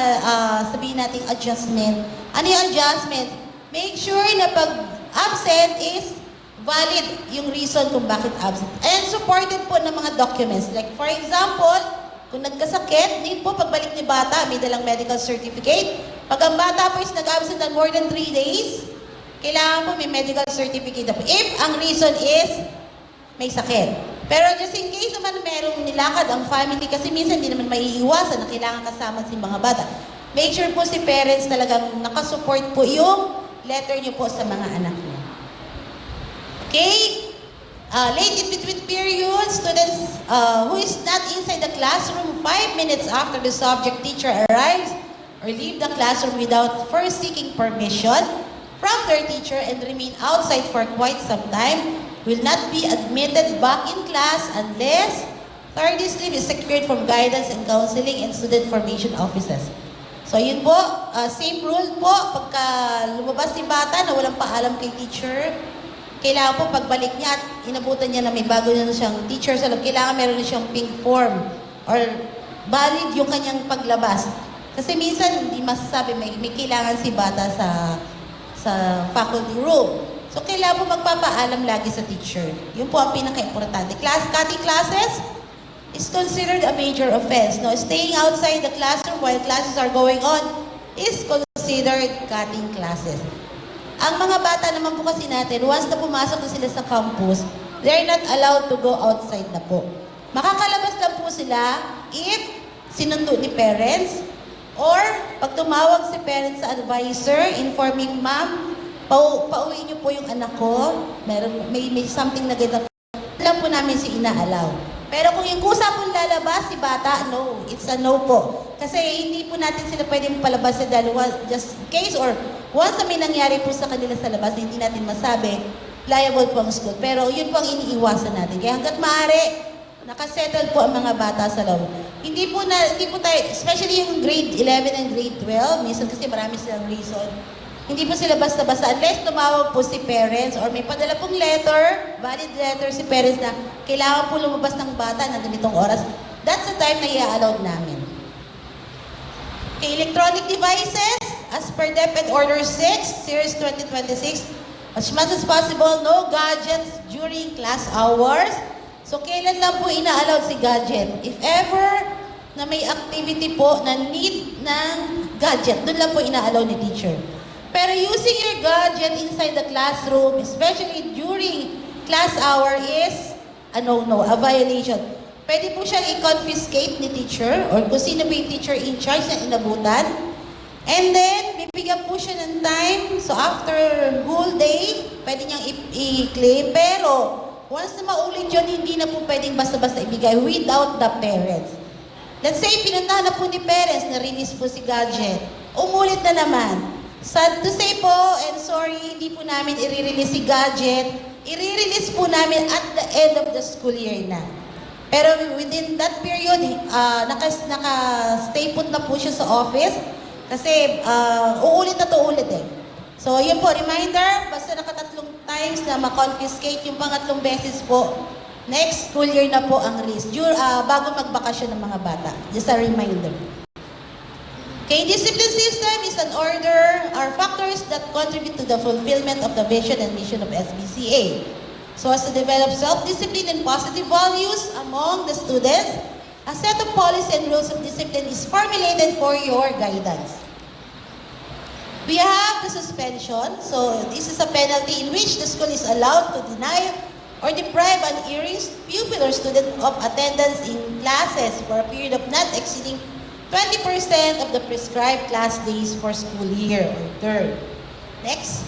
Speaker 8: sabihin nating adjustment. Ano yung adjustment? Make sure na pag absent is valid yung reason kung bakit absent. And supported po ng mga documents. Like for example, kung nagkasakit, din po pagbalik ni bata, may dalang medical certificate, Pag ang bata po is nag-absent ng more than 3 days, kailangan po may medical certificate na po. If ang reason is may sakit. Pero just in case naman merong nilakad ang family, kasi minsan hindi naman maiiwasan na kailangan kasama si mga bata. Make sure po si parents talagang nakasupport po yung letter niyo po sa mga anak niyo. Okay? Late in between period, students who is not inside the classroom 5 minutes after the subject teacher arrives or leave the classroom without first seeking permission from their teacher and remain outside for quite some time will not be admitted back in class unless tardy leave is secured from guidance and counseling and student formation offices. So yun po, same rule po, pagka lumabas si bata na walang paalam kay teacher, kailangan po pagbalik niya at inabutan niya na may bago na siyang teacher sa loob, kailangan meron na siyang pink form or valid yung kanyang paglabas. Kasi minsan hindi masasabi may kailangan si bata sa faculty room. So kailangan po magpapaalam lagi sa teacher. Yun po ang pinaka-importante. Cutting classes is considered a major offense. No, staying outside the classroom while classes are going on is considered cutting classes. Ang mga bata naman po kasi natin, once na pumasok na sila sa campus, they're not allowed to go outside na po. Makakalabas lang po sila if sinundo ni parents or pag tumawag si parents sa advisor, informing ma'am, pauwi niyo po yung anak ko, may something na ganito. Alam po namin si inaalaw. Pero kung yung kusa pong lalabas, si bata, no. It's a no po. Kasi hindi po natin sila pwedeng palabas sa dalawa just in case or once na may nangyari po sa kanila sa labas, hindi natin masabi, liable po ang school. Pero yun po ang iniiwasan natin. Kaya hanggat maaari, nakasettle po ang mga bata sa loob. Hindi po tayo, especially yung grade 11 and grade 12, minsan kasi marami silang reason. Hindi po sila basta-basta unless tumawag po si parents or may padala pong letter, valid letter si parents na kailangan po lumabas ng bata na ganitong oras. That's the time na i-allowed namin. Okay, electronic devices, as per DepEd Order 6, Series 2026, as much as possible, no gadgets during class hours. So, kailan lang po ina-allowed si gadget? If ever na may activity po na need ng gadget, doon lang po ina-allowed ni teacher. Pero using your gadget inside the classroom, especially during class hour, is a no-no, a violation. Pwede po siyang i-confiscate ni teacher or kung sino ba yung teacher in charge na inabutan. And then, bibigyan po siya ng time. So, after whole day, pwede niyang i-claim. Pero, once na maulit yun, hindi na po pwedeng basta-basta ibigay without the parents. Let's say, pinuntahan na po ni parents, na-release po si gadget. Umulit na naman. Sad to say po, and sorry, hindi po namin i-release si gadget. I-release po namin at the end of the school year na. Pero within that period, naka-stay put na po siya sa office. Kasi uulit na to ulit eh. So yun po, reminder, basta nakatatlong times na ma-confiscate yung pangatlong beses po, next school year na po ang risk. Bago magbakasyon ng mga bata. Just a reminder. Okay, discipline system is an order are factors that contribute to the fulfillment of the vision and mission of SBCA. So as to develop self-discipline and positive values among the students, a set of policies and rules of discipline is formulated for your guidance. We have the suspension. So this is a penalty in which the school is allowed to deny or deprive an erring pupil or student of attendance in classes for a period of not exceeding 20% of the prescribed class days for school year or term. Next.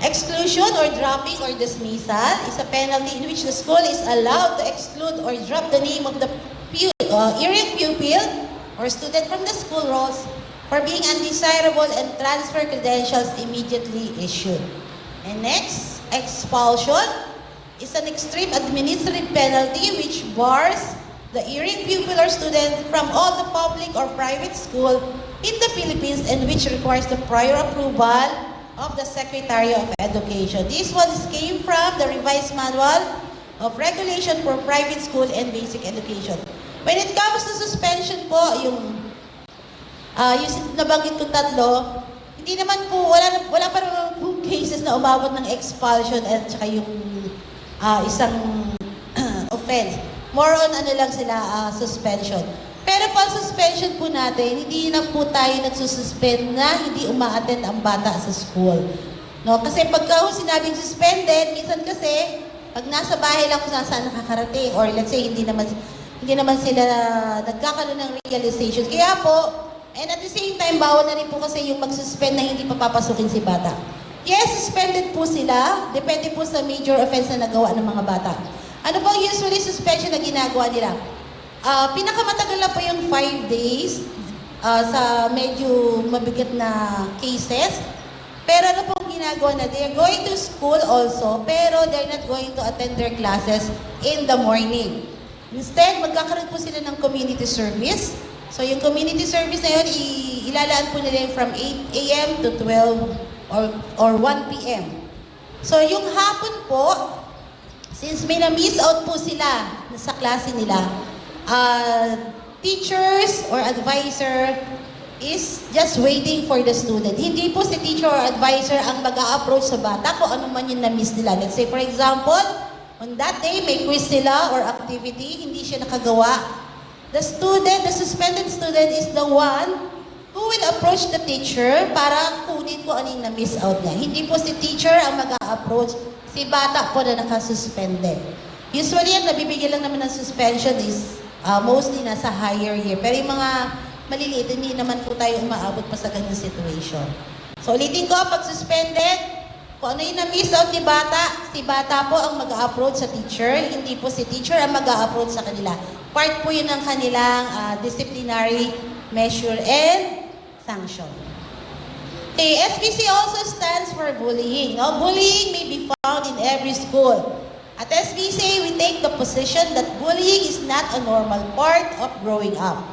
Speaker 8: Exclusion or dropping or dismissal is a penalty in which the school is allowed to exclude or drop the name of the erring pupil or student from the school rolls for being undesirable and transfer credentials immediately issued. And next, expulsion is an extreme administrative penalty which bars the erring pupil or student from all the public or private school in the Philippines and which requires the prior approval of the Secretary of Education. This one came from the revised manual of regulation for private school and basic education. When it comes to suspension po, yung nabanggit kong tatlo, hindi naman po, wala pa naman po cases na umabot ng expulsion at saka yung isang offense. More on lang sila, suspension. Pero pag suspension po natin, hindi na po tayo nagsususpend na hindi uma-attend ang bata sa school. No? Kasi pagka sinabing suspended, minsan kasi, pag nasa bahay lang kung saan nakakarating, or let's say, hindi naman sila nagkakaroon ng realization. Kaya po, and at the same time, bawal na rin po kasi yung mag-suspend na hindi pa papasukin si bata. Yes, suspended po sila. Depende po sa major offense na nagawa ng mga bata. Ano po usually suspension na ginagawa nila? Pinakamatagal na po yung 5 days sa medyo mabigat na cases. Pero ano pong ginagawa na? They're going to school also, pero they're not going to attend their classes in the morning. Instead, magkakaroon po sila ng community service. So yung community service na yun, ilalaan po nila from 8 a.m. to 12 or 1 p.m. So yung hapon po, since may na-miss out po sila sa klase nila, teachers or advisor is just waiting for the student. Hindi po si teacher or advisor ang mag-a-approach sa bata kung ano man yung na-miss nila. Let's say, for example, on that day, may quiz sila or activity, hindi siya nakagawa. The suspended student is the one who will approach the teacher para kunin ko ano yung na-miss out niya. Hindi po si teacher ang mag-a-approach, si bata po na nakasuspended. Usually, yan, nabibigyan lang naman ng suspension is mostly nasa higher year. Pero yung mga maliliit, hindi naman po tayo umaabot pa sa ganyan situation. So, ulitin ko, pag suspended, kung ano yung na-miss out ni bata, si bata po ang mag-a-approach sa teacher, hindi po si teacher ang mag-a-approach sa kanila. Part po yun ng kanilang disciplinary measure and sanction. Okay, SBC also stands for bullying. Now, bullying may be found in every school. At SBC, we take the position that bullying is not a normal part of growing up.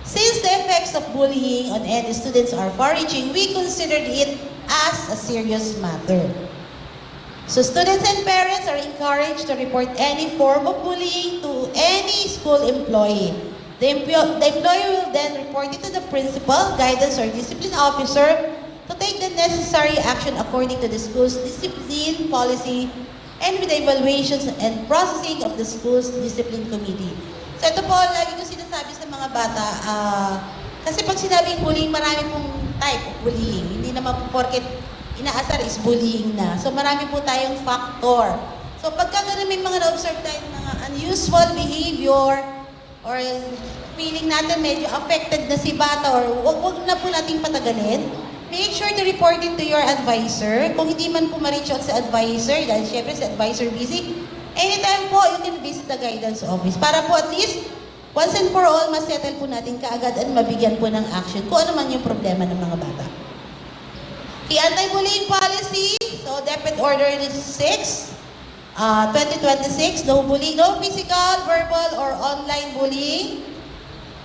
Speaker 8: Since the effects of bullying on any students are far-reaching, we considered it as a serious matter. So students and parents are encouraged to report any form of bullying to any school employee. The employee will then report it to the principal, guidance, or discipline officer to take the necessary action according to the school's discipline policy and with the evaluations and processing of the school's discipline committee. So ito po, lagi ko sinasabi sa mga bata, kasi pag sinabing bullying, marami pong type of bullying. Hindi naman po porket inaasar is bullying na. So marami po tayong factor. So pagka ganun may mga na-observe tayong mga unusual behavior or feeling natin medyo affected na si bata or wag na po nating patagalin, make sure to report it to your advisor. Kung hindi man po ma-reach out sa advisor, dahil syempre si advisor busy, anytime po, you can visit the guidance office. Para po at least, once and for all, masettle po natin kaagad at mabigyan po ng action kung ano man yung problema ng mga bata. The anti-bullying policy, so DepEd Order 6, 2026, no bullying, no physical, verbal, or online bullying.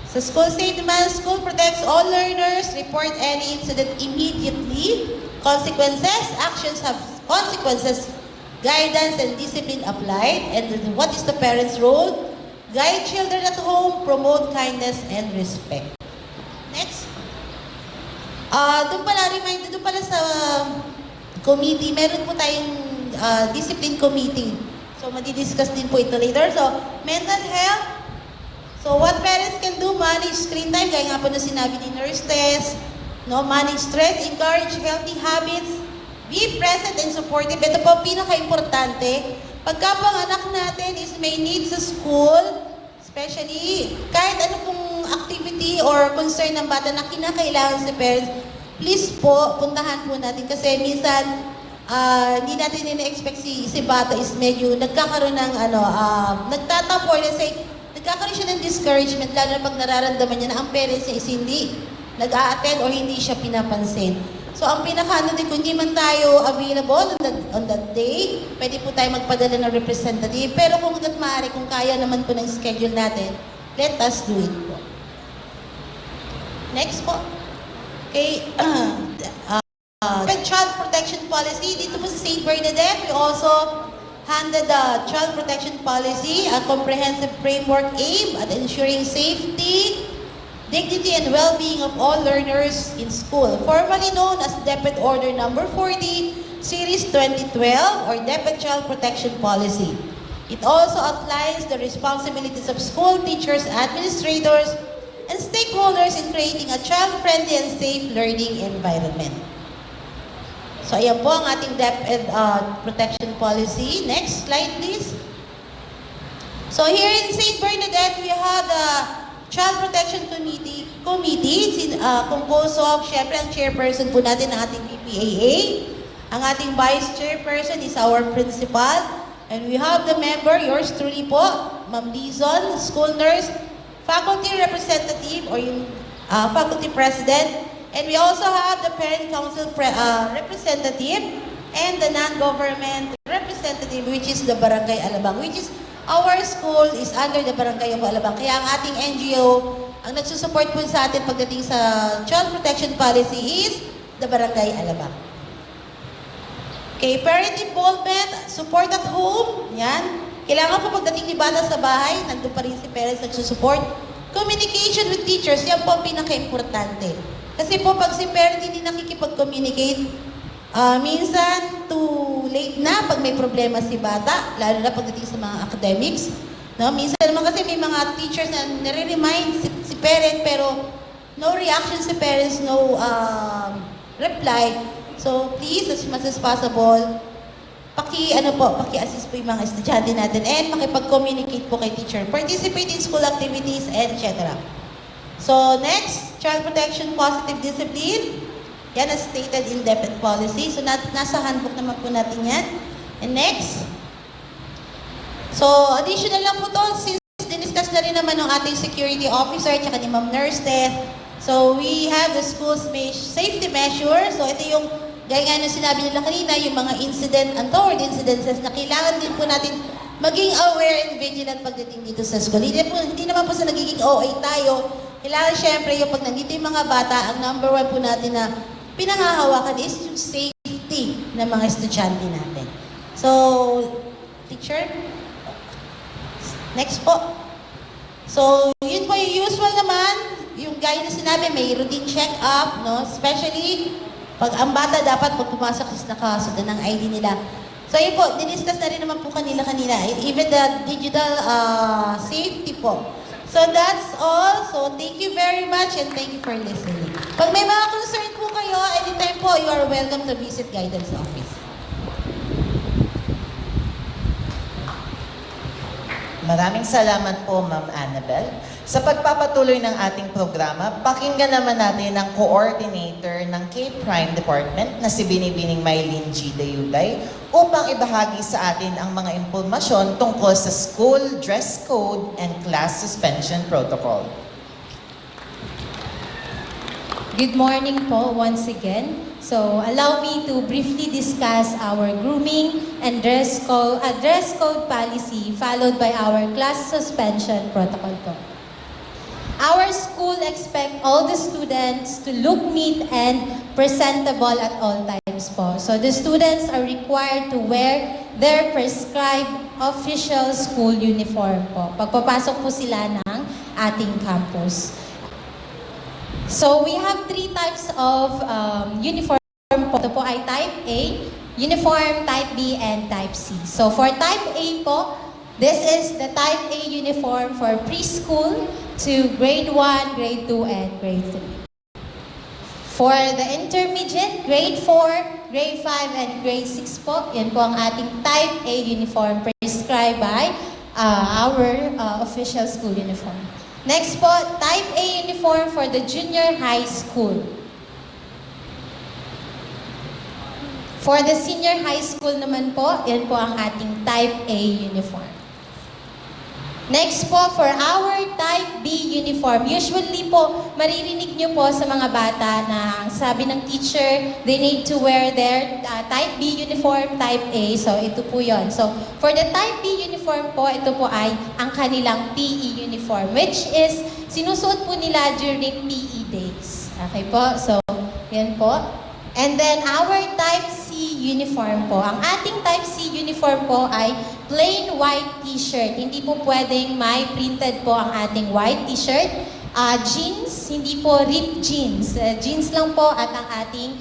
Speaker 8: Sa school statement, school protects all learners, report any incident immediately. Consequences, actions have consequences, guidance and discipline applied. And what is the parent's role? Guide children at home, promote kindness and respect. Next. Doon pala sa committee, meron po tayong discipline committee. So, madidiscuss din po ito later. So, mental health. So, what parents can do, manage screen time, gaya nga po na sinabi ni Nurse Tess, no, manage stress, encourage healthy habits, be present and supportive. Ito po, pinaka-importante. Pagka po ang anak natin is may need sa school, especially, kahit ano pong activity or concern ng bata na kinakailangan sa parents, please po, puntahan po natin. Kasi minsan, hindi natin ina-expect si bata is medyo nagkakaroon ng nagtatapor, let's say, nagkakaroon siya ng discouragement, lalo na pag nararamdaman niya na ang parents niya is hindi nag-a-attend or hindi siya pinapansin. So, ang pinaka-ano din, kung hindi man tayo available on that day, pwede po tayo magpadala ng representative. Pero kung hanggat maaari, kung kaya naman po ng schedule natin, let us do it po. Next po. Okay. Child Protection Policy. Dito po sa St. Bernadette, we also handed the Child Protection Policy, a comprehensive framework aimed at ensuring safety, dignity, and well-being of all learners in school, formerly known as DepEd Order Number 40, Series 2012, or DepEd Child Protection Policy. It also outlines the responsibilities of school teachers, administrators, and stakeholders in creating a child-friendly and safe learning environment. So ayan po ang ating DepEd protection policy. Next slide please. So here in St. Bernadette, we have the Child Protection Committee composed of, syempre, ang chairperson po natin ng ating PPAA. Ang ating vice chairperson is our principal. And we have the member, yours truly po, Ma'am Lizon, school nurse, faculty representative or yung faculty president. And we also have the parent council representative and the non-government representative, which is the Barangay Alabang, which is our school is under the Barangay of Alabang. Kaya ang ating NGO, ang nagsusupport po sa atin pagdating sa child protection policy is the Barangay Alabang. Okay, parent involvement, support at home, yan. Kailangan po pagdating ni bata sa bahay, nandun pa rin si parents nagsusupport. Communication with teachers, yan po ang pinaka-importante. Kasi po pag si parent hindi nakikipag-communicate, minsan too late na pag may problema si bata, lalo na pagdating sa mga academics. No? Minsan naman kasi may mga teachers na nare-remind si parent pero no reaction si parents, no reply. So please, as much as possible, paki-assist po yung mga estudyante natin and makipag-communicate po kay teacher. Participate in school activities, etc. So next, child protection positive discipline. Yan as stated in DepEd policy. So nasa handbook naman po natin yan. And next, so additional lang po to, since diniscuss na rin naman ng ating security officer at ni Ma'am Nurse Teth. So we have the school's safety measure. So ito yung gaya nga nung sinabi nila kanina, yung mga untoward incidences na kailangan din po natin maging aware and vigilant pagdating dito sa school. Hindi naman po sa nagiging OA tayo. Kailangan syempre yung pag nandito yung mga bata, ang number one po natin na pinangahawakan is yung safety ng mga estudyante natin. So, teacher, next po. So, yun po yung usual naman, yung gaya na sinabi, may routine check-up, no? Especially, pag ang bata dapat pag pumasok is nakasuda ng ID nila. So yun po, diniscuss na rin naman po kanina. Even the digital safety po. So that's all. So thank you very much and thank you for listening. Pag may mga concern po kayo, anytime po, you are welcome to visit Guidance Office.
Speaker 3: Maraming salamat po, Ma'am Annabel. Sa pagpapatuloy ng ating programa, pakinggan naman natin ang coordinator ng K-Prime Department na si Binibining Maylene G. Dayuday upang ibahagi sa atin ang mga impormasyon tungkol sa school dress code and class suspension protocol.
Speaker 4: Good morning po once again. So, allow me to briefly discuss our grooming and dress code policy followed by our class suspension protocol po. Our school expects all the students to look neat and presentable at all times po. So, the students are required to wear their prescribed official school uniform po. Pagpapasok po sila ng ating campus. So, we have 3 types of uniform po. Ito po ay Type A, Uniform, Type B, and Type C. So, for Type A po, this is the Type A uniform for preschool to grade 1, grade 2, and grade 3. For the intermediate, grade 4, grade 5, and grade 6 po, yan po ang ating Type A uniform prescribed by our official school uniform. Next po, Type A uniform for the junior high school. For the senior high school naman po, yan po ang ating Type A uniform. Next po, for our Type B uniform, usually po, maririnig nyo po sa mga bata na ang sabi ng teacher, they need to wear their Type B uniform, Type A. So, ito po yon. So, for the Type B uniform po, ito po ay ang kanilang PE uniform, which is sinusuot po nila during PE days. Okay po? So, yan po. And then, our Type C uniform po. Ang ating Type C uniform po ay plain white t-shirt. Hindi po pwedeng may printed po ang ating white t-shirt. Jeans, hindi po ripped jeans. Jeans lang po at ang ating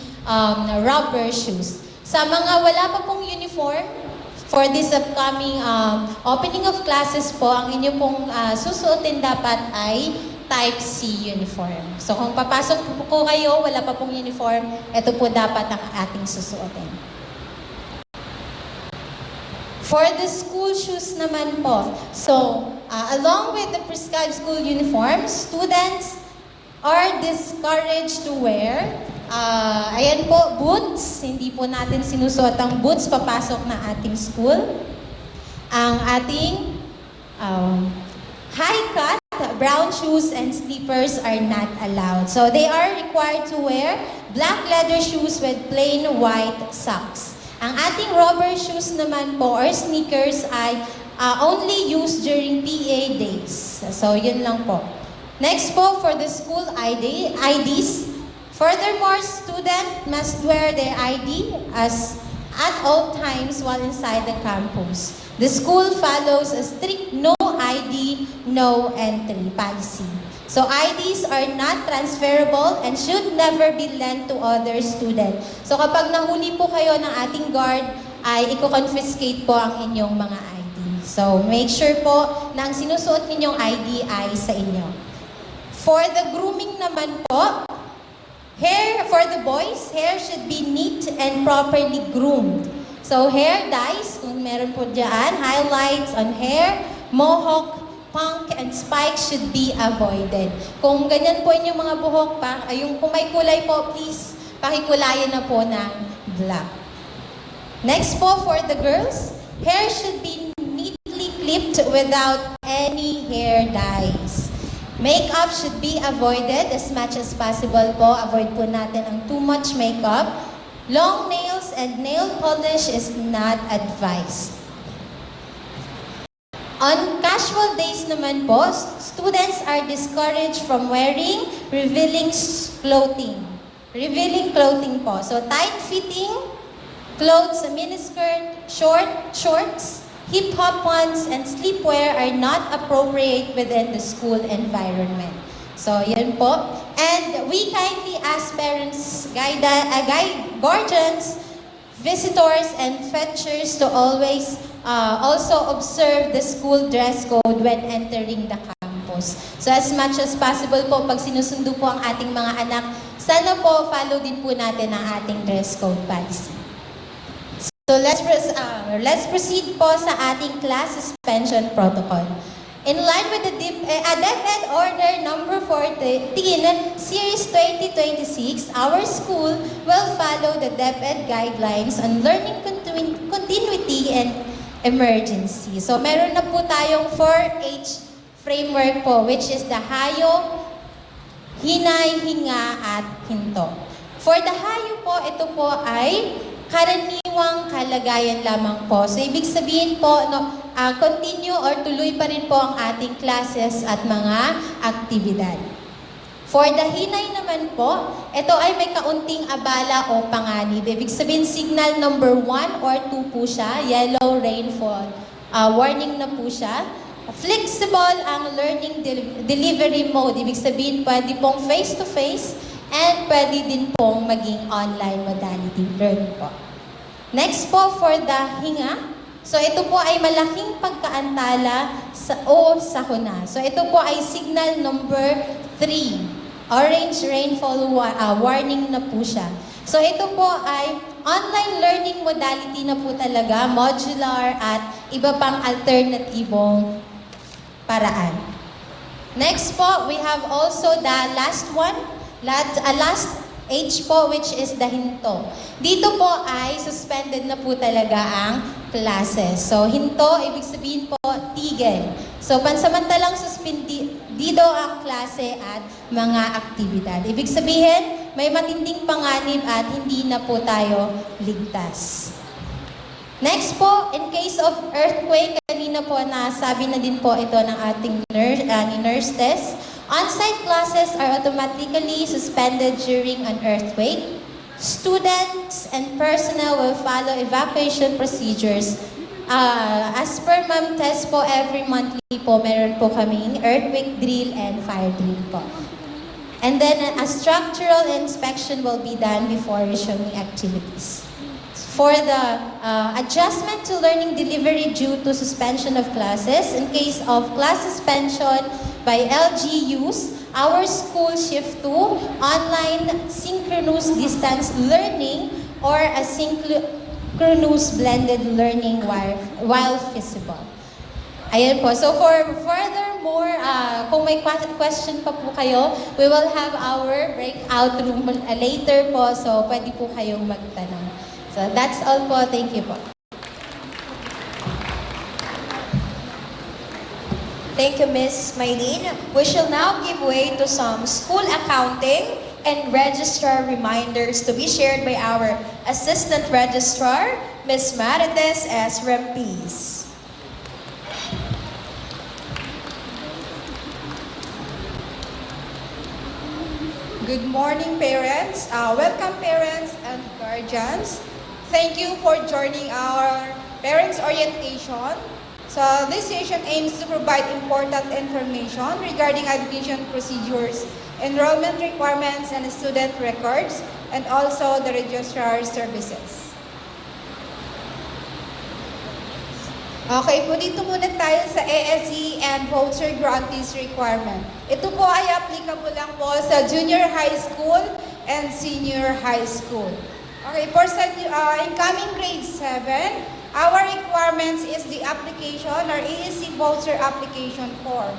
Speaker 4: rubber shoes. Sa mga wala pa pong uniform, for this upcoming opening of classes po, ang inyo pong susuotin dapat ay
Speaker 8: Type C uniform. So kung papasok po kayo, wala pa pong uniform, ito po dapat ang ating susuotin. For the school shoes naman po, so along with the prescribed school uniforms, students are discouraged to wear, ayan po, boots. Hindi po natin sinusuot ang boots papasok na ating school. Ang ating high-cut brown shoes and slippers are not allowed. So they are required to wear black leather shoes with plain white socks. Ang ating rubber shoes naman po or sneakers ay only used during PA days. So yun lang po. Next po for the school IDs. Furthermore, student must wear their ID at all times while inside the campus. The school follows a strict no ID, no entry policy. So IDs are not transferable and should never be lent to other students. So kapag nahuli po kayo ng ating guard, ay i-confiscate po ang inyong mga ID. So make sure po na ang sinusuot ninyong ID ay sa inyo. For the grooming naman po, hair for the boys, hair should be neat and properly groomed. So hair dyes, kung meron po dyan, highlights on hair, mohawk, punk, and spikes should be avoided. Kung ganyan po inyong mga buhok pa, kung may kulay po, please, pakikulayan na po ng black. Next po, for the girls, hair should be neatly clipped without any hair dyes. Makeup should be avoided as much as possible po. Avoid po natin ang too much makeup. Long nails and nail polish is not advised. On casual days naman po, students are discouraged from wearing revealing clothing. Revealing clothing po. So tight-fitting clothes, miniskirt, shorts, hip-hop ones, and sleepwear are not appropriate within the school environment. So yun po. And we kindly ask parents, guardians, visitors, and fetchers to always also observe the school dress code when entering the campus. So as much as possible po, pag sinusundo po ang ating mga anak, sana po follow din po natin ang ating dress code policy. So let's proceed po sa ating class suspension protocol. In line with the DepEd Order Number 14, Series 2026, our school will follow the DepEd guidelines on learning continuity and emergency. So meron na po tayong 4H framework po, which is the hayo, hinay, hinga, at hinto. For the hayo po, ito po ay karaniwang kalagayan lamang po. So ibig sabihin po, continue or tuloy pa rin po ang ating classes at mga aktibidad. For the hinay naman po, ito ay may kaunting abala o panganib. Ibig sabihin, signal number 1 or 2 po siya, yellow rainfall. Warning na po siya. Flexible ang learning delivery mode. Ibig sabihin, pwede pong face-to-face and pwede din pong maging online modality learning po. Next po, for the hinga. So ito po ay malaking pagkaantala sa sakuna. So ito po ay signal number 3. Orange rainfall warning na po siya. So ito po ay online learning modality na po talaga, modular at iba pang alternatibong paraan. Next po, we have also the last one, last H po, which is the hinto. Dito po ay suspended na po talaga ang classes. So hinto, ibig sabihin po, tigil. So pansamantalang suspendido ang klase at mga aktibidad. Ibig sabihin, may matinding panganib at hindi na po tayo ligtas. Next po, in case of earthquake, kanina po nasabi na din po ito ng ating nurse test. On-site classes are automatically suspended during an earthquake. Students and personnel will follow evacuation procedures. As per Ma'am Test po, every monthly po, meron po kaming earthquake drill and fire drill po. And then a structural inspection will be done before resuming activities. For the adjustment to learning delivery due to suspension of classes, in case of class suspension, by LGUs, our school shift to online synchronous distance learning or asynchronous blended learning while feasible. Ayan po. So for furthermore, kung may question pa po kayo, we will have our breakout room later po. So pwede po kayong magtanong. So that's all po. Thank you po.
Speaker 2: Thank you, Ms. Maylene. We shall now give way to some school accounting and registrar reminders to be shared by our Assistant Registrar, Ms. Marites S. Rempiz.
Speaker 9: Good morning, parents. Welcome, parents and guardians. Thank you for joining our parents' orientation. So this session aims to provide important information regarding admission procedures, enrollment requirements, and student records, and also the registrar services. Okay po, dito muna tayo sa ASE and voucher grantees requirement. Ito po ay applicable lang po sa junior high school and senior high school. Okay, for sa incoming grade 7, our requirements is the application or ASE voucher application form.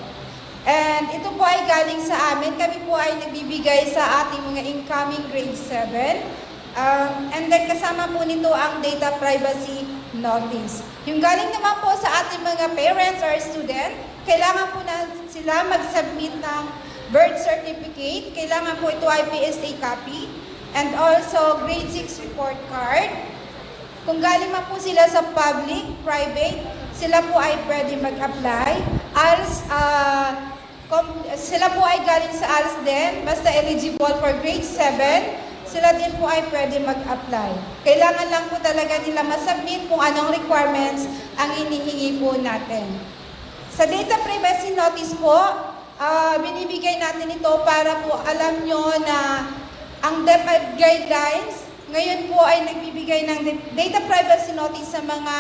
Speaker 9: And ito po ay galing sa amin. Kami po ay nagbibigay sa ating mga incoming grade 7. And then kasama po nito ang data privacy notice. Yung galing naman po sa ating mga parents or student, kailangan po na sila mag-submit ng birth certificate. Kailangan po ito ay PSA copy. And also grade 6 report card. Kung galing man po sila sa public, private, sila po ay pwede mag-apply. Sila po ay galing sa ALS din, basta eligible for grade 7, sila din po ay pwede mag-apply. Kailangan lang po talaga nila masubmit kung anong requirements ang hinihingi po natin. Sa data privacy notice po, binibigay natin ito para po alam nyo na ang DepEd guidelines ngayon po ay nagbibigay ng data privacy notice sa mga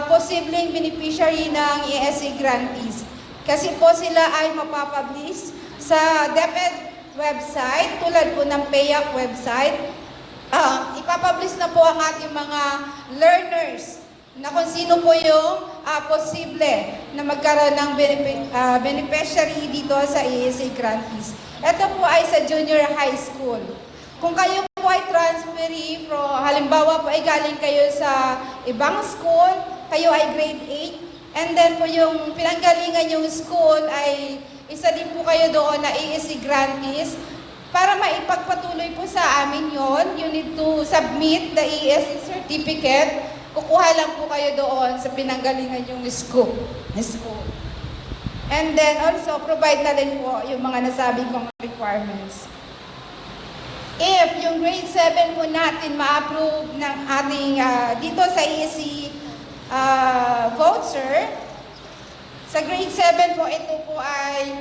Speaker 9: posibleng beneficiary ng ESE grantees. Kasi po sila ay mapapublish sa DepEd website, tulad po ng PAYAC website. Ipapublish na po ang ating mga learners na kung sino po yung posible na magkaroon ng beneficiary dito sa ESE grantees. Ito po ay sa junior high school. Kung kayo po ay transferee, halimbawa po ay galing kayo sa ibang school, kayo ay grade 8, and then po yung pinanggalingan yung school ay isa din po kayo doon na ESE grantees. Para maipagpatuloy po sa amin yon, you need to submit the ESE certificate. Kukuha lang po kayo doon sa pinanggalingan yung school. And then also, provide na din po yung mga nasabi kong requirements. If yung grade 7 po natin ma-approve ng ating dito sa ESE voucher, sa grade 7 po, ito po ay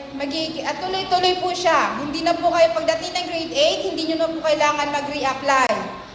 Speaker 9: tuloy-tuloy po siya. Hindi na po kayo, pagdating ng grade 8, hindi nyo na po kailangan mag-re-apply.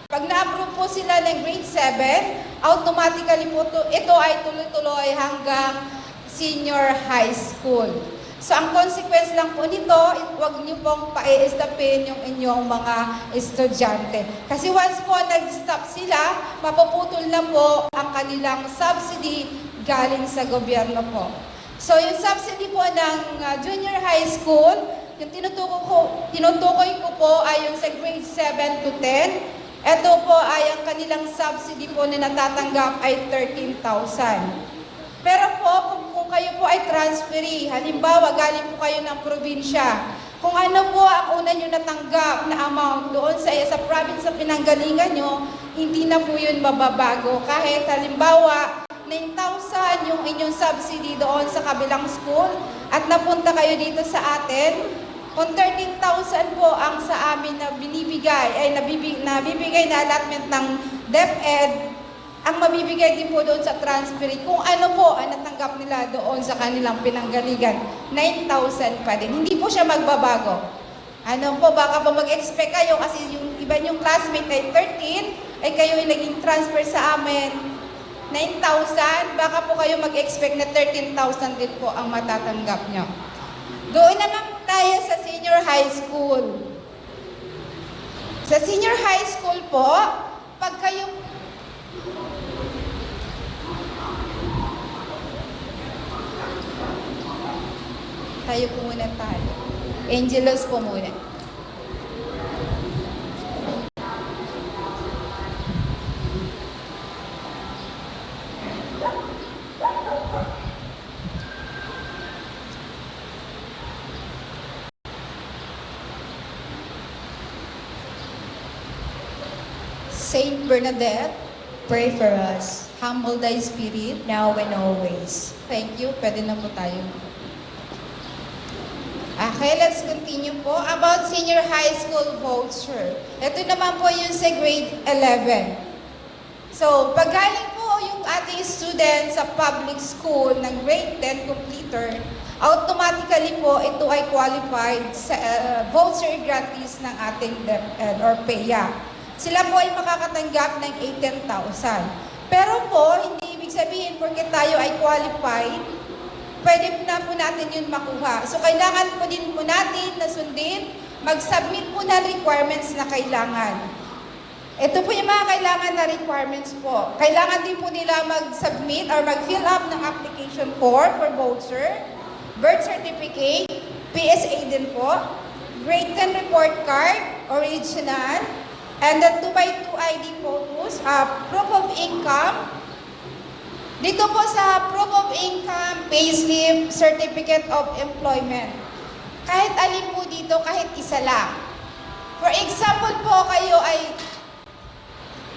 Speaker 9: Pag na-approve po sila ng grade 7, automatically po ito ay tuloy-tuloy hanggang senior high school. So, ang consequence lang po nito, huwag nyo pong pa-i-stopin yung inyong mga estudyante. Kasi once po nag-stop sila, mapuputol na po ang kanilang subsidy galing sa gobyerno po. So, yung subsidy po ng junior high school, yung tinutukoy ko po ay yung sa grade 7 to 10. Ito po ay ang kanilang subsidy po na natatanggap ay 13,000. Pero po, kung kayo po ay transferee, halimbawa galing po kayo ng probinsya, kung ano po ang una nyo natanggap na amount doon sa province sa pinanggalingan nyo, hindi na po yun mababago. Kahit halimbawa, 9,000 yung inyong subsidy doon sa kabilang school at napunta kayo dito sa atin, kung 13,000 po ang sa amin na binibigay, ay nabibigay na allotment ng DepEd, ang mabibigay din po doon sa transferee, kung ano po ang natanggap nila doon sa kanilang pinanggaligan, 9,000 pa din. Hindi po siya magbabago. Ano po, baka po mag-expect kayo kasi yung iba yung classmate ay 13, ay kayo ay naging transfer sa amin, 9,000, baka po kayo mag-expect na 13,000 din po ang matatanggap nyo. Doon naman tayo sa senior high school. Sa senior high school po, pag kayo tayo po muna tayo. Angelos po muna. Saint Bernadette,
Speaker 2: Pray for us,
Speaker 9: humble thy spirit.
Speaker 2: now and always.
Speaker 9: Thank you. Pwede na po tayo. Okay, let's continue po about senior high school voucher. Ito naman po yung sa grade 11. So, pag galing po yung ating student sa public school ng grade 10 completer, automatically po ito ay qualified sa voucher grantees ng ating DepEd or PEA. Sila po ay makakatanggap ng 18,000. Pero po, hindi ibig sabihin porque tayo ay qualified, pwede na po natin yun makuha. So, kailangan po din po natin na sundin, mag-submit po ng requirements na kailangan. Ito po yung mga kailangan na requirements po. Kailangan din po nila mag-submit or mag-fill up ng application form for voucher, birth certificate, PSA din po, grade 10 report card, original, and the 2x2 ID photos, proof of income. Dito po sa proof of income, payslip, certificate of employment. Kahit alin po dito, kahit isa lang. For example po, kayo ay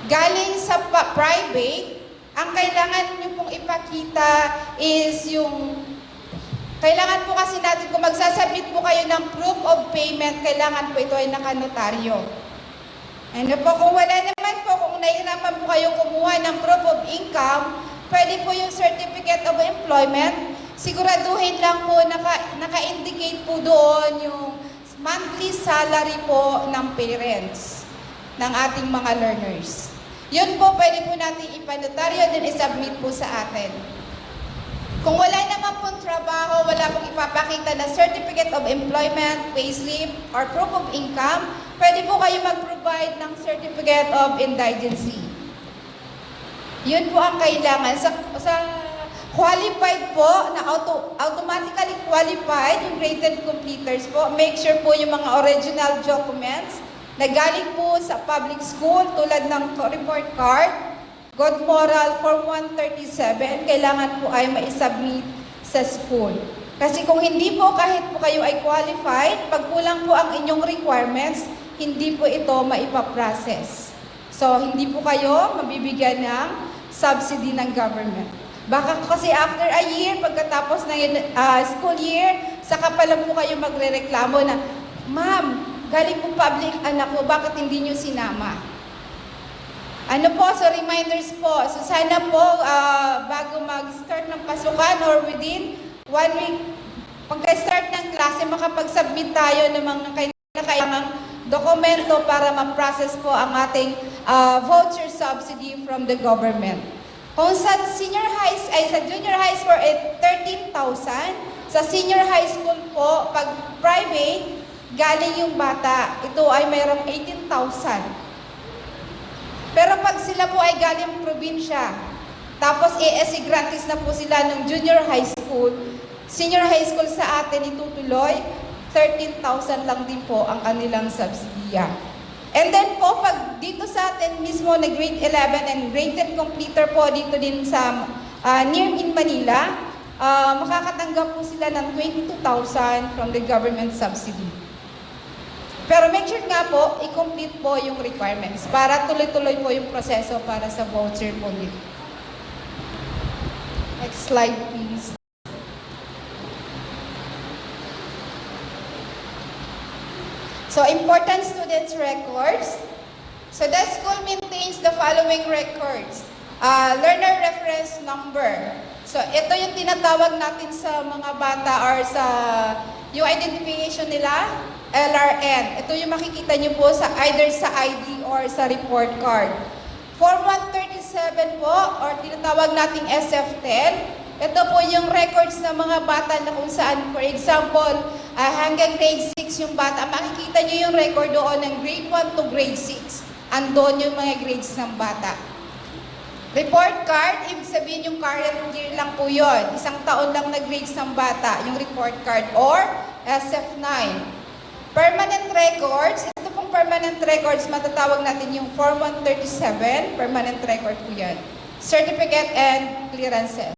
Speaker 9: galing sa private, ang kailangan nyo pong ipakita is yung kailangan po kasi natin kung magsasubmit po kayo ng proof of payment, kailangan po ito ay nakanotaryo. Ano po, kung wala naman po, kung nahihirapan po kayo kumuha ng proof of income, pwede po yung certificate of employment, siguraduhin lang po naka-indicate po doon yung monthly salary po ng parents ng ating mga learners. Yun po, pwede po natin ipanotaryo din isubmit po sa atin. Kung wala naman pong trabaho, wala pong ipapakita na certificate of employment, payslip, or proof of income, pwede po kayo mag-provide ng certificate of indigency. Yun po ang kailangan. Sa qualified po, na automatically qualified, yung graded completers po, make sure po yung mga original documents na galing po sa public school tulad ng report card, good moral, Form 137, kailangan po ay ma-submit sa school. Kasi kung hindi po, kahit po kayo ay qualified, pag kulang po ang inyong requirements, hindi po ito maipaprocess. So, hindi po kayo mabibigyan ng subsidy ng government. Baka kasi after a year, pagkatapos ng school year, saka pa lang po kayo magre-reklamo na, Ma'am, galing po public anak ko, bakit hindi nyo sinama? Ano po, so reminders po. So sana po, bago mag-start ng pasukan or within 1 week, pagka-start ng klase, makapag-submit tayo ng mga kailangang dokumento para ma-process po ang ating voucher subsidy from the government. Kung sa junior high school ay 13,000, sa senior high school po, pag private, galing yung bata, ito ay mayroong 18,000. Pero pag sila po ay galing probinsya, tapos ESC gratis na po sila ng junior high school, senior high school sa atin itutuloy, 13,000 lang din po ang kanilang subsidiya. And then po, pag dito sa atin mismo na grade 11 and grade 10 completer po dito din sa near in Manila, makakatanggap po sila ng 22,000 from the government subsidy. Pero make sure nga po, i-complete po yung requirements para tuloy-tuloy po yung proseso para sa voucher po nito. Next slide, please. So, important students' records. So, the school maintains the following records. Learner reference number. So, ito yung tinatawag natin sa mga bata or sa yung identification nila, LRN. Ito yung makikita nyo po sa either sa ID or sa report card. Form 137 po, or tinatawag nating SF10, ito po yung records ng mga bata na kung saan, for example, hanggang grade 6 yung bata. Makikita nyo yung record doon ng grade 1 to grade 6. Andon yung mga grades ng bata. Report card, ibig sabihin yung current year lang po yun. Isang taon lang na grades ng bata, yung report card, or SF9. Permanent records, ito pong permanent records, matatawag natin yung Form 137, permanent record po yan. Certificate and clearances.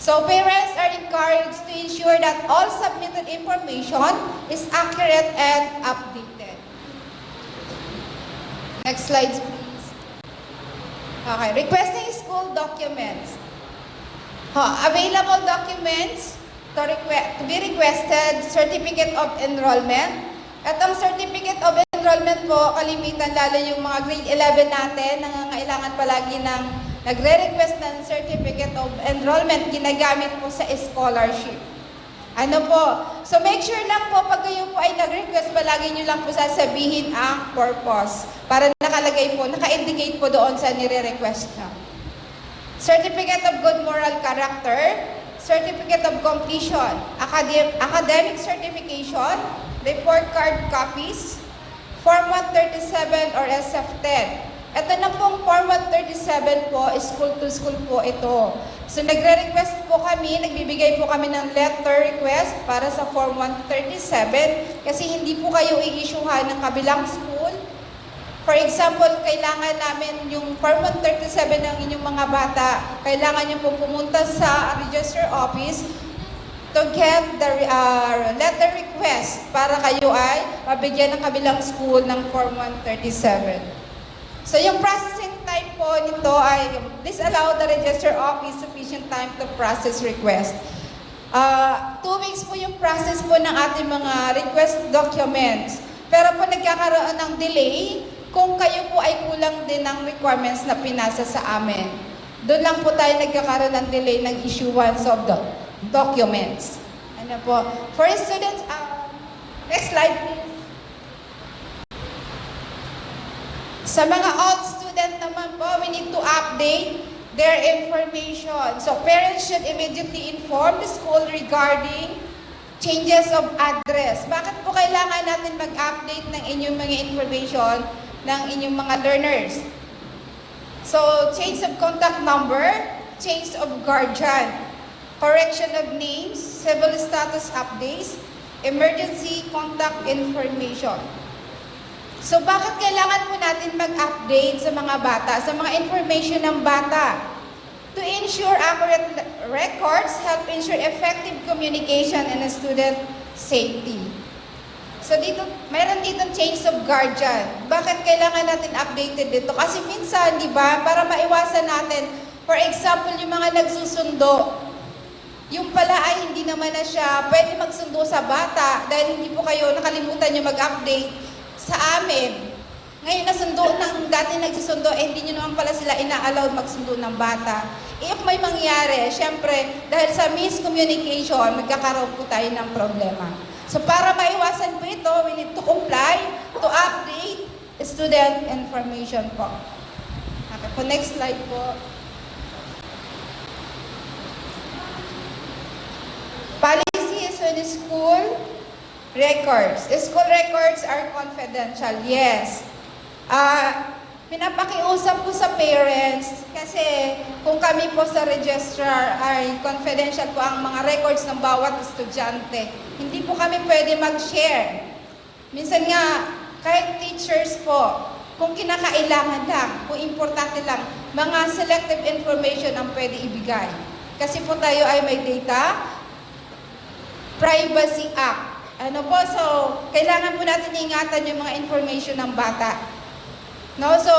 Speaker 9: So parents are encouraged to ensure that all submitted information is accurate and updated. Next slide, please. Okay, requesting school documents. Available documents to be requested, certificate of enrollment. At ang certificate of enrollment po, kalimitan lalo yung mga grade 11 natin, nangangailangan palagi ng nagre-request ng certificate of enrollment, ginagamit po sa scholarship. Ano po? So make sure lang po pag kayo po ay nag-request, palagi nyo lang po sasabihin ang purpose para nakalagay po, naka-indicate po doon sa nire-request nyo. Certificate of good moral character, certificate of completion, academic certification, report card copies, Form 137 or SF10. Ito na pong Form 137 po, school to school po ito. So nagre-request po kami, nagbibigay po kami ng letter request para sa Form 137 kasi hindi po kayo i-issuehan ng kabilang school. For example, kailangan namin yung Form 137 ng inyong mga bata, kailangan nyo pong pumunta sa register office to get the letter request para kayo ay mabigyan ng kabilang school ng Form 137. So yung processing time po nito ay please allow the register office sufficient time to process request. 2 weeks po yung process po ng ating mga request documents. Pero po nagkakaroon ng delay kung kayo po ay kulang din ng requirements na pinasa sa amin. Doon lang po tayo nagkakaroon ng delay ng issuance of the documents. Ano po? For students, next slide please. Sa mga old student naman po, we need to update their information. So parents should immediately inform the school regarding changes of address. Bakit po kailangan natin mag-update ng inyong mga information ng inyong mga learners? So change of contact number, change of guardian, correction of names, civil status updates, emergency contact information. So bakit kailangan po natin mag-update sa mga bata, sa mga information ng bata? To ensure accurate records, help ensure effective communication and student safety. So dito, mayroon dito change of guardian. Bakit kailangan natin updated dito? Kasi minsan, di ba, para maiwasan natin, for example, yung mga nagsusundo, yung pala ay hindi naman na siya pwede magsundo sa bata dahil hindi po kayo nakalimutan nyo mag-update sa amin. Ngayon nasundo ng dati nagsusundo, hindi nyo naman pala sila ina-allowed magsundo ng bata. If may mangyari, syempre, dahil sa miscommunication, magkakaroon po tayo ng problema. So para maiwasan po ito, we need to comply, to update student information po. Okay po, next slide po. Policies on school records. School records are confidential, yes. Pinapakiusap po sa parents kasi kung kami po sa registrar ay confidential po ang mga records ng bawat estudyante. Hindi po kami pwede mag-share. Minsan nga, kahit teachers po, kung kinakailangan lang, kung importante lang, mga selective information ang pwede ibigay. Kasi po tayo ay may Data Privacy Act. Ano po, so, kailangan po natin ingatan yung mga information ng bata. No, so,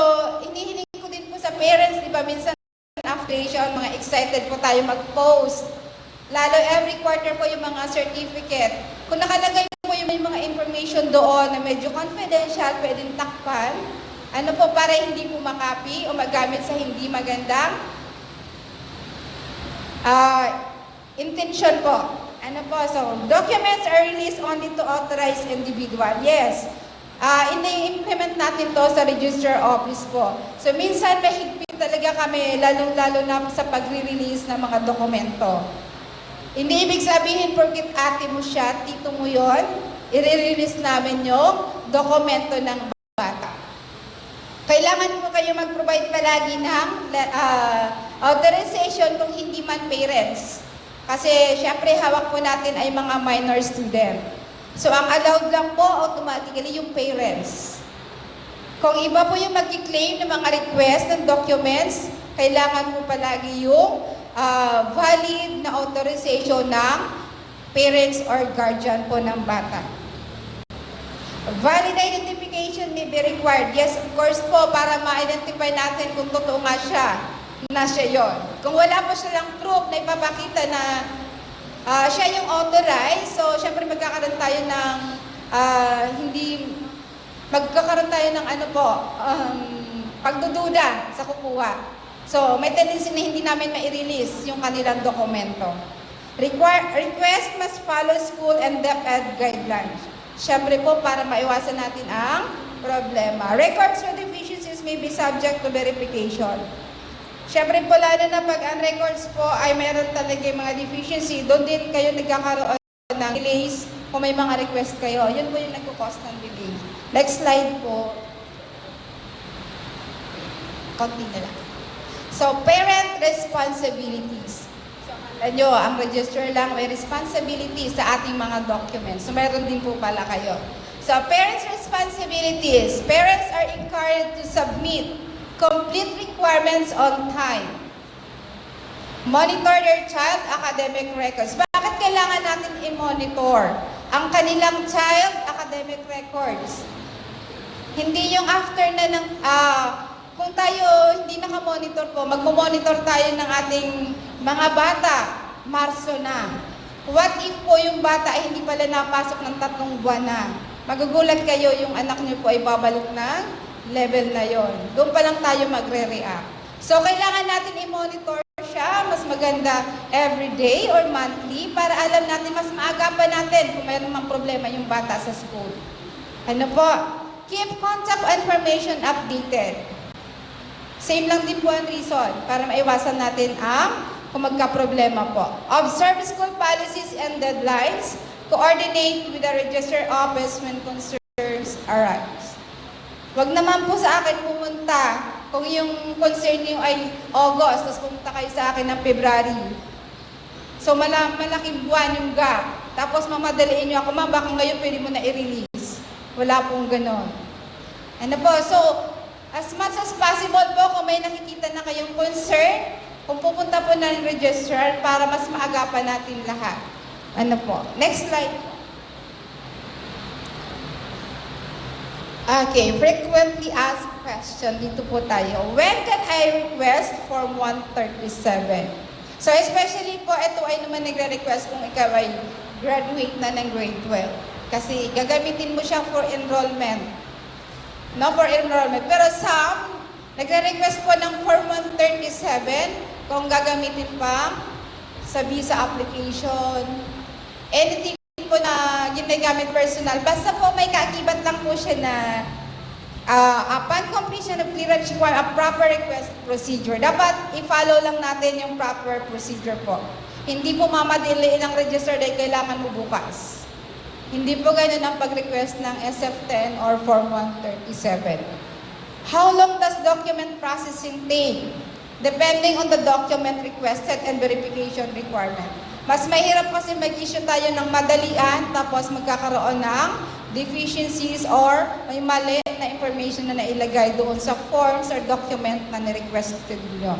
Speaker 9: inihiling ko din po sa parents, di ba, minsan affiliation, mga excited po tayo mag-post. Lalo every quarter po yung mga certificate. Kung nakalagay po yung may mga information doon na medyo confidential, pwedeng takpan. Ano po, para hindi po makapi o magamit sa hindi magandang intention po. Ano po, so, documents are released only to authorized individual. Yes. Ini-implement natin to sa register office po. So, minsan mahigpit talaga kami, lalong-lalo na sa pagre-release ng mga dokumento. Hindi ibig sabihin porkit ate mo siya, tito mo yon, i-release namin yung dokumento ng bata. Kailangan po kayo mag-provide palagi ng authorization kung hindi man parents. Kasi syempre hawak po natin ay mga minor student. So ang allowed lang po automatically yung parents. Kung iba po yung mag-claim ng mga request ng documents, kailangan po palagi yung valid na authorization ng parents or guardian po ng bata. Valid identification may be required. Yes, of course po, para ma-identify natin kung totoo nga siya, na siya yun. Kung wala po silang proof na ipapakita na siya yung authorized, so syempre magkakaroon tayo ng magkakaroon tayo ng pagdududa sa kukuha. So, may tendency na hindi namin ma-release yung kanilang dokumento. Request must follow school and DepEd guidelines. Siyempre po, para maiwasan natin ang problema. Records with deficiencies may be subject to verification. Siyempre po, lalo na pag ang records po ay meron talaga yung mga deficiency, doon din kayo nagkakaroon ng delays kung may mga request kayo. Yun po yung nagkukos ng delay. Next slide po. Konti na lang. So, parent responsibilities. Nyo, ang register lang may responsibility sa ating mga documents. So, meron din po pala kayo. So, parents' responsibilities. Parents are encouraged to submit complete requirements on time. Monitor their child academic records. Bakit kailangan natin i-monitor ang kanilang child academic records? Hindi yung after na ng kung tayo hindi nakamonitor po, magmo-monitor tayo ng ating mga bata, Marso na. What if po yung bata ay hindi pala napasok ng 3 buwan na? Magugulat kayo, yung anak niyo po ay babalik ng level na yon. Doon pa lang tayo magre-react. So, kailangan natin i-monitor siya, mas maganda every day or monthly para alam natin, mas maagapan natin kung mayroon mang problema yung bata sa school. Ano po? Keep contact information updated. Same lang din po ang reason para maiwasan natin ang kung magka-problema po. Observe school policies and deadlines. Coordinate with the register office when concerns arise. Huwag naman po sa akin pumunta kung yung concern niyo ay August, tapos pumunta kayo sa akin ng February. So malaking buwan yung gap. Tapos mamadaliin niyo ako, ma'am, baka ngayon pwede mo na i-release. Wala pong ganon. Ano po, so as much as possible po, kung may nakikita na kayong concern, kung pupunta po na ng registrar para mas maagapan natin lahat. Ano po? Next slide. Okay, frequently asked question. Dito po tayo. When can I request Form 137? So especially po, ito ay naman nagre-request kung ikaw ay graduate na ng grade 12. Kasi gagamitin mo siya for enrollment. No, for enrollment. Pero some, nagre-request po ng Form 137 kung gagamitin pa sa visa application, anything po na ginagamit personal. Basta po may kaakibat lang po siya na upon completion of clearance require a proper request procedure. Dapat i-follow lang natin yung proper procedure po. Hindi po mamadili ng register dahil kailangan mo bukas. Hindi po ganun ang pag-request ng SF10 or Form 137. How long does document processing take? Depending on the document requested and verification requirement. Mas mahirap kasi mag-issue tayo ng madalian tapos magkakaroon ng deficiencies or may mali na information na nailagay doon sa forms or document na ni-requested nyo.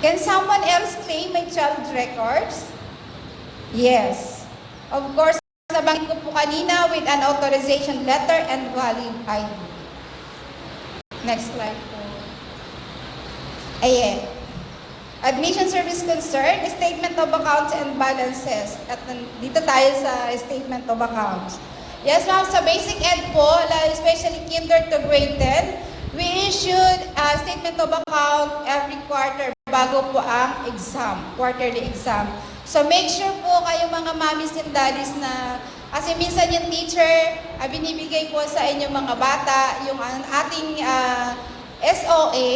Speaker 9: Can someone else claim my child records? Yes. Of course, nabanggit ko po kanina with an authorization letter and valid ID. Next slide po. Ayan. Admission service concern, statement of accounts and balances. At dito tayo sa statement of accounts. Yes, ma'am, sa basic ed po, especially kinder to grade 10, we issued a statement of account every quarter bago po ang exam, quarterly exam. So make sure po kayo mga mommies and daddies na, kasi minsan yung teacher, binibigay po sa inyong mga bata yung ating SOA,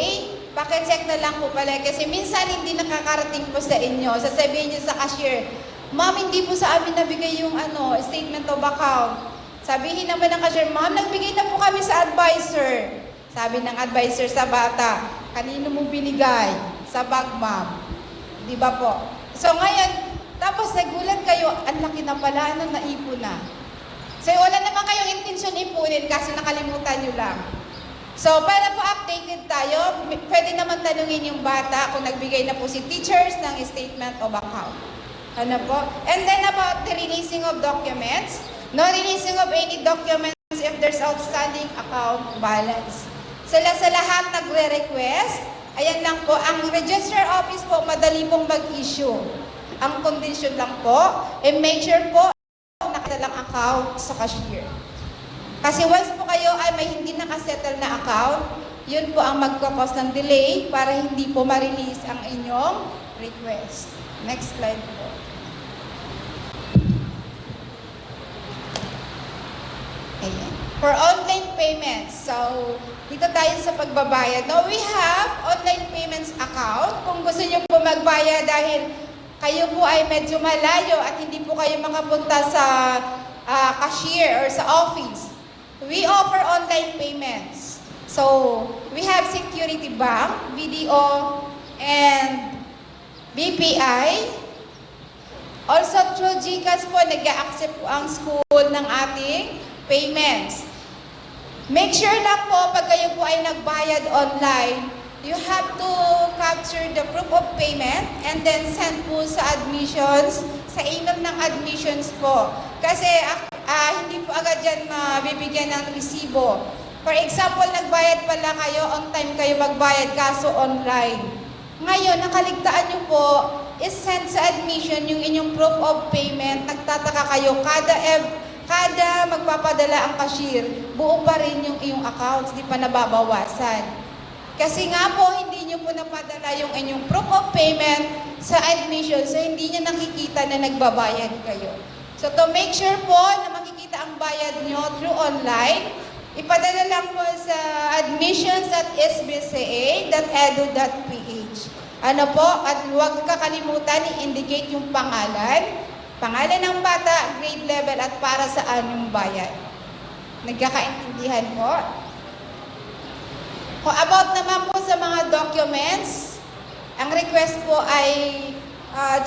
Speaker 9: Pakicheck na lang po pala kasi minsan hindi nakakarating po sa inyo. Sasabihin niyo sa cashier, "Ma'am, hindi po sa amin nabigay yung statement of account." Sabihin naman ng cashier, "Ma'am, nagbigay na po kami sa advisor." Sabi ng advisor sa bata, "Kanino mo binigay?" "Sa bag, ma'am." Di ba po? So ngayon, tapos nagulat kayo, ang laki na pala, naipon na. So wala naman kayong intensyon ipunin kasi nakalimutan nyo lang. So para po updated tayo, pwede naman tanungin yung bata kung nagbigay na po si teachers ng statement of account. Ano po? And then about the releasing of documents. No releasing of any documents if there's outstanding account balance. Sila sa lahat nagre-request. Ayan lang po, ang registrar office po, madali pong mag-issue. Ang condition lang po, make sure po, nakadalang account sa cashier. Kasi once po kayo ay may hindi nakasettle na account, yun po ang magkakos ng delay para hindi po ma-release ang inyong request. Next slide po. Ayan. For online payments, so dito tayo sa pagbabayad. Now we have online payments account. Kung gusto nyo po magbayad dahil kayo po ay medyo malayo at hindi po kayo makapunta sa cashier or sa office, we offer online payments. So, we have Security Bank, BDO, and BPI. Also, through GCash po, nag-a-accept po ang school ng ating payments. Make sure lang po, pag kayo po ay nagbayad online, you have to capture the proof of payment and then send po sa admissions, sa email ng admissions po. Kasi hindi po agad yan mabibigyan ng resibo. For example, nagbayad pala kayo, on time kayo magbayad, kaso online. Ngayon, nakaligtaan nyo po, is send sa admission yung inyong proof of payment. Nagtataka kayo, kada magpapadala ang cashier, buo pa rin yung iyong accounts, di pa nababawasan. Kasi nga po, hindi nyo po napadala yung inyong proof of payment sa admission, so hindi nyo nakikita na nagbabayad kayo. So to make sure po na makikita ang bayad nyo through online, ipadala lang po sa admissions@sbca.edu.ph. Ano po, at huwag kakalimutan i-indicate yung pangalan ng bata, grade level, at para saan yung bayad. Nagkakaintindihan po? Kung about naman po sa mga documents, ang request po ay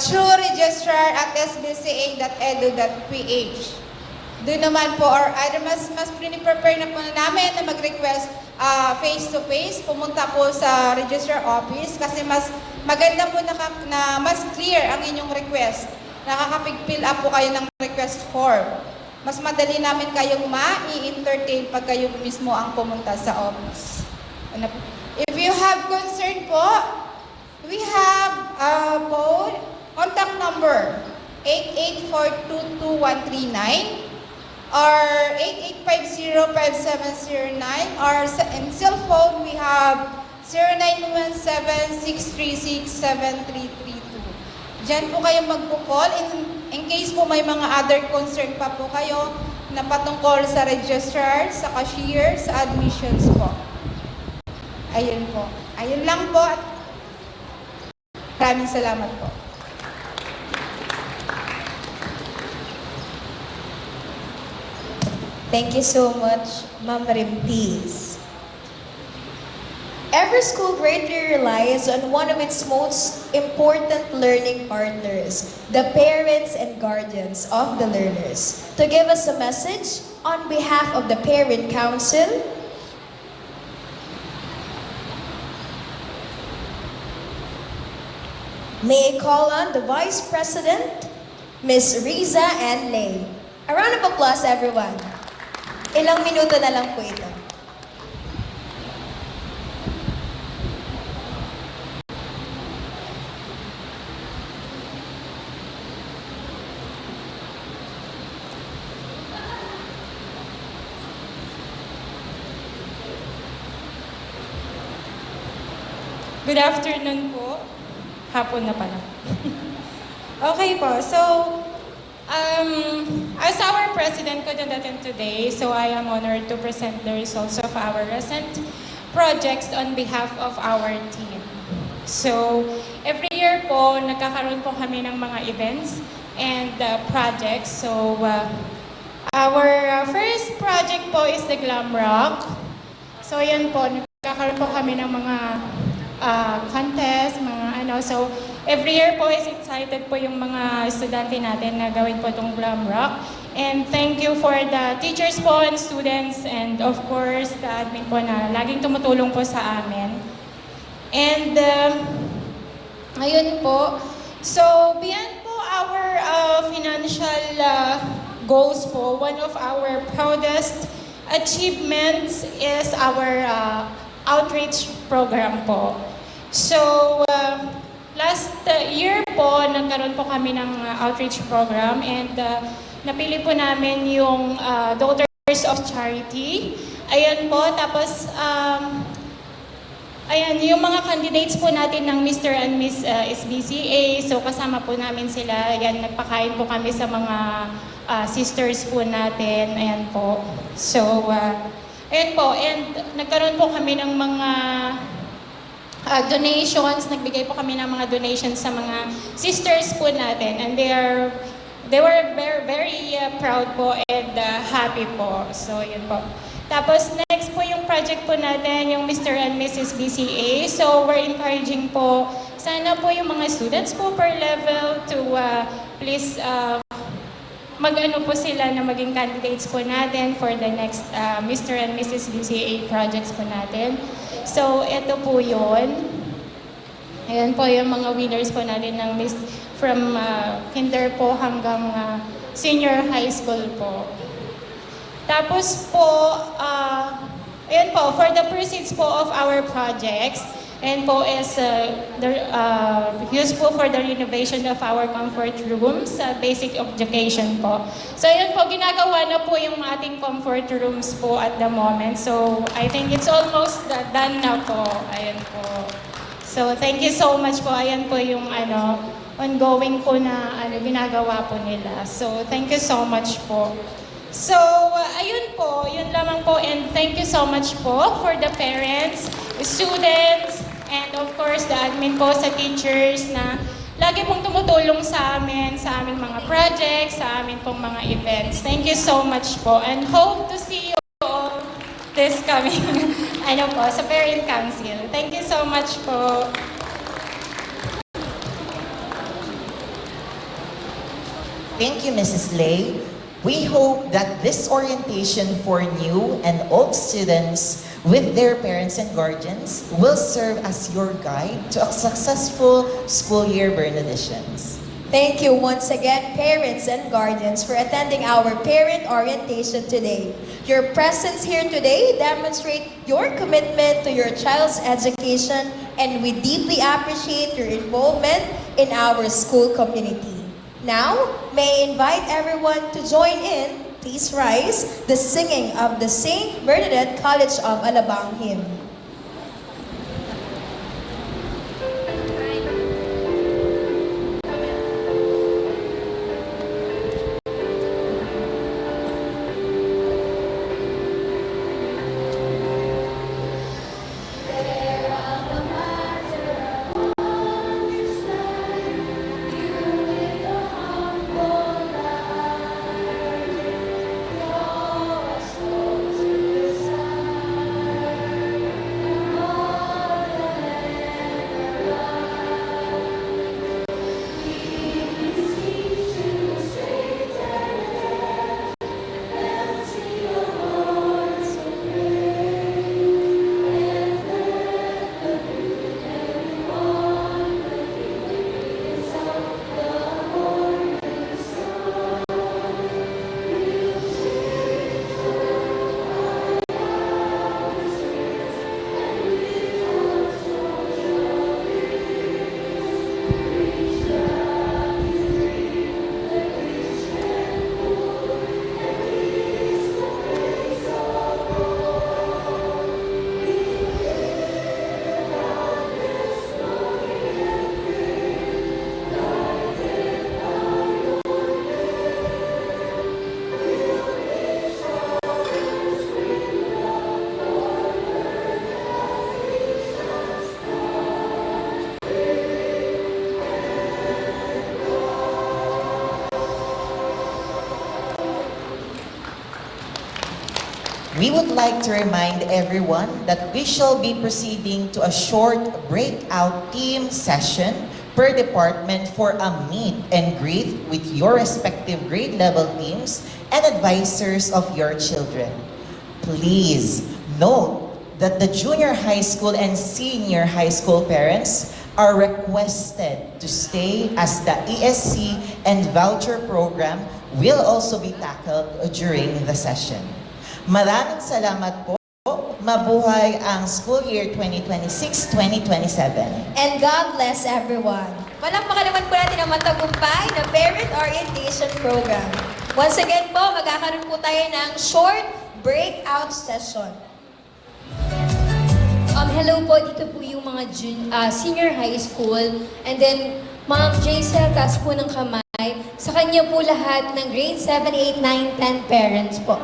Speaker 9: through registrar@sbca.edu.ph. Doon naman po, or either mas prepare na po namin na mag-request face-to-face, pumunta po sa registrar office kasi mas maganda po na mas clear ang inyong request. Nakakapig-fill up po kayo ng request form. Mas madali namin kayong ma-i-entertain pag kayo mismo ang pumunta sa office. If you have concern po, we have phone contact number 88422139 or 88505709, or in cell phone we have 0917-636-7332. Diyan po kayo magpo-call in case po may mga other concern pa po kayo na patungkol sa registrar, sa cashier, sa admissions po. Ayun po. Ayun lang po. Maraming salamat po.
Speaker 2: Thank you so much, Ma'am Rimpis. Every school greatly relies on one of its most important learning partners, the parents and guardians of the learners. To give us a message on behalf of the Parent Council, may I call on the Vice President, Ms. Riza Ann Lay. A round of applause, everyone. Ilang minuto na lang po ito.
Speaker 10: Good afternoon po. Hapon na pala. Okay po, so as our president couldn't attend today, so I am honored to present the results of our recent projects on behalf of our team. So, every year po, nagkakaroon po kami ng mga events and projects. So, our first project po is the Glam Rock. So, yan po, nagkakaroon po kami ng mga contest, mga ano. So, every year po is excited po yung mga estudyante natin na gawin po itong Glam Rock. And thank you for the teachers po and students and of course the admin po na laging tumutulong po sa amin. And ayun po. So beyond po our financial goals po, one of our proudest achievements is our outreach program po. So last year po, nagkaroon po kami ng outreach program and napili po namin yung Daughters of Charity. Ayan po, tapos ayan, yung mga candidates po natin ng Mr. and Miss SBCA. So kasama po namin sila. Ayan, nagpakain po kami sa mga sisters po natin. Ayan po. So, ayan po. And nagkaroon po kami ng mga donations. Nagbigay po kami ng mga donations sa mga sisters po natin. And they were very, very proud po and happy po. So, yun po. Tapos, next po yung project po natin, yung Mr. and Mrs. BCA. So, we're encouraging po, sana po yung mga students po per level to please mag-ano po sila na maging candidates po natin for the next Mr. and Mrs. BCA projects po natin. So, ito po yun. Ayan po yung mga winners po natin ng from kinder po hanggang senior high school po. Tapos po, ayan po, for the proceeds po of our projects, and po is useful for the renovation of our comfort rooms, basic education po. So ayan po, ginagawa na po yung ating comfort rooms po at the moment. So I think it's almost done na po. Ayan po. So thank you so much po. Ayan po yung ongoing po na ginagawa po nila. So thank you so much po. So, ayun po, yun lamang po, and thank you so much po for the parents, the students, and of course the admin po sa teachers na lagi pong tumutulong sa amin, sa aming mga projects, sa aming pong mga events. Thank you so much po, and hope to see you all this coming, sa Parent Council. Thank you so much po.
Speaker 3: Thank you, Mrs. Lay. We hope that this orientation for new and old students with their parents and guardians will serve as your guide to a successful school year, Bernadicians.
Speaker 11: Thank you once again, parents and guardians, for attending our parent orientation today. Your presence here today demonstrates your commitment to your child's education, and we deeply appreciate your involvement in our school community. Now, may I invite everyone to join in, please rise, the singing of the St. Bernadette College of Alabang hymn.
Speaker 3: We would like to remind everyone that we shall be proceeding to a short breakout team session per department for a meet and greet with your respective grade level teams and advisors of your children. Please note that the junior high school and senior high school parents are requested to stay as the ESC and voucher program will also be tackled during the session. Maraming salamat po. Mabuhay ang school year 2026-2027.
Speaker 11: And God bless everyone. Palakpakan naman po natin ang matagumpay na Parent Orientation Program. Once again po, magkakaroon po tayo ng short breakout session.
Speaker 4: Hello po, dito po yung mga senior high school. And then, Ma'am Jaisel, taas po ng kamay. Sa kanya po lahat ng grade 7, 8, 9, 10 parents po.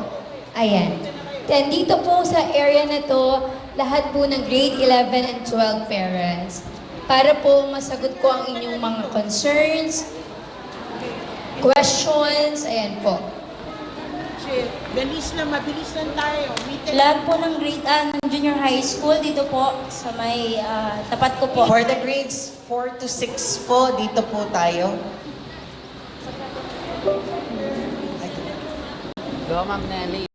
Speaker 4: Ayan. Then dito po sa area na to, lahat po ng grade 11 and 12 parents. Para po masagot ko ang inyong mga concerns, questions, ayan po.
Speaker 5: Bilis lang, mabilis lang tayo.
Speaker 2: Lahat po ng junior high school dito po sa may tapat ko po.
Speaker 3: For the grades 4 to 6 po, dito po tayo.
Speaker 12: Go, Ma'am Nelly.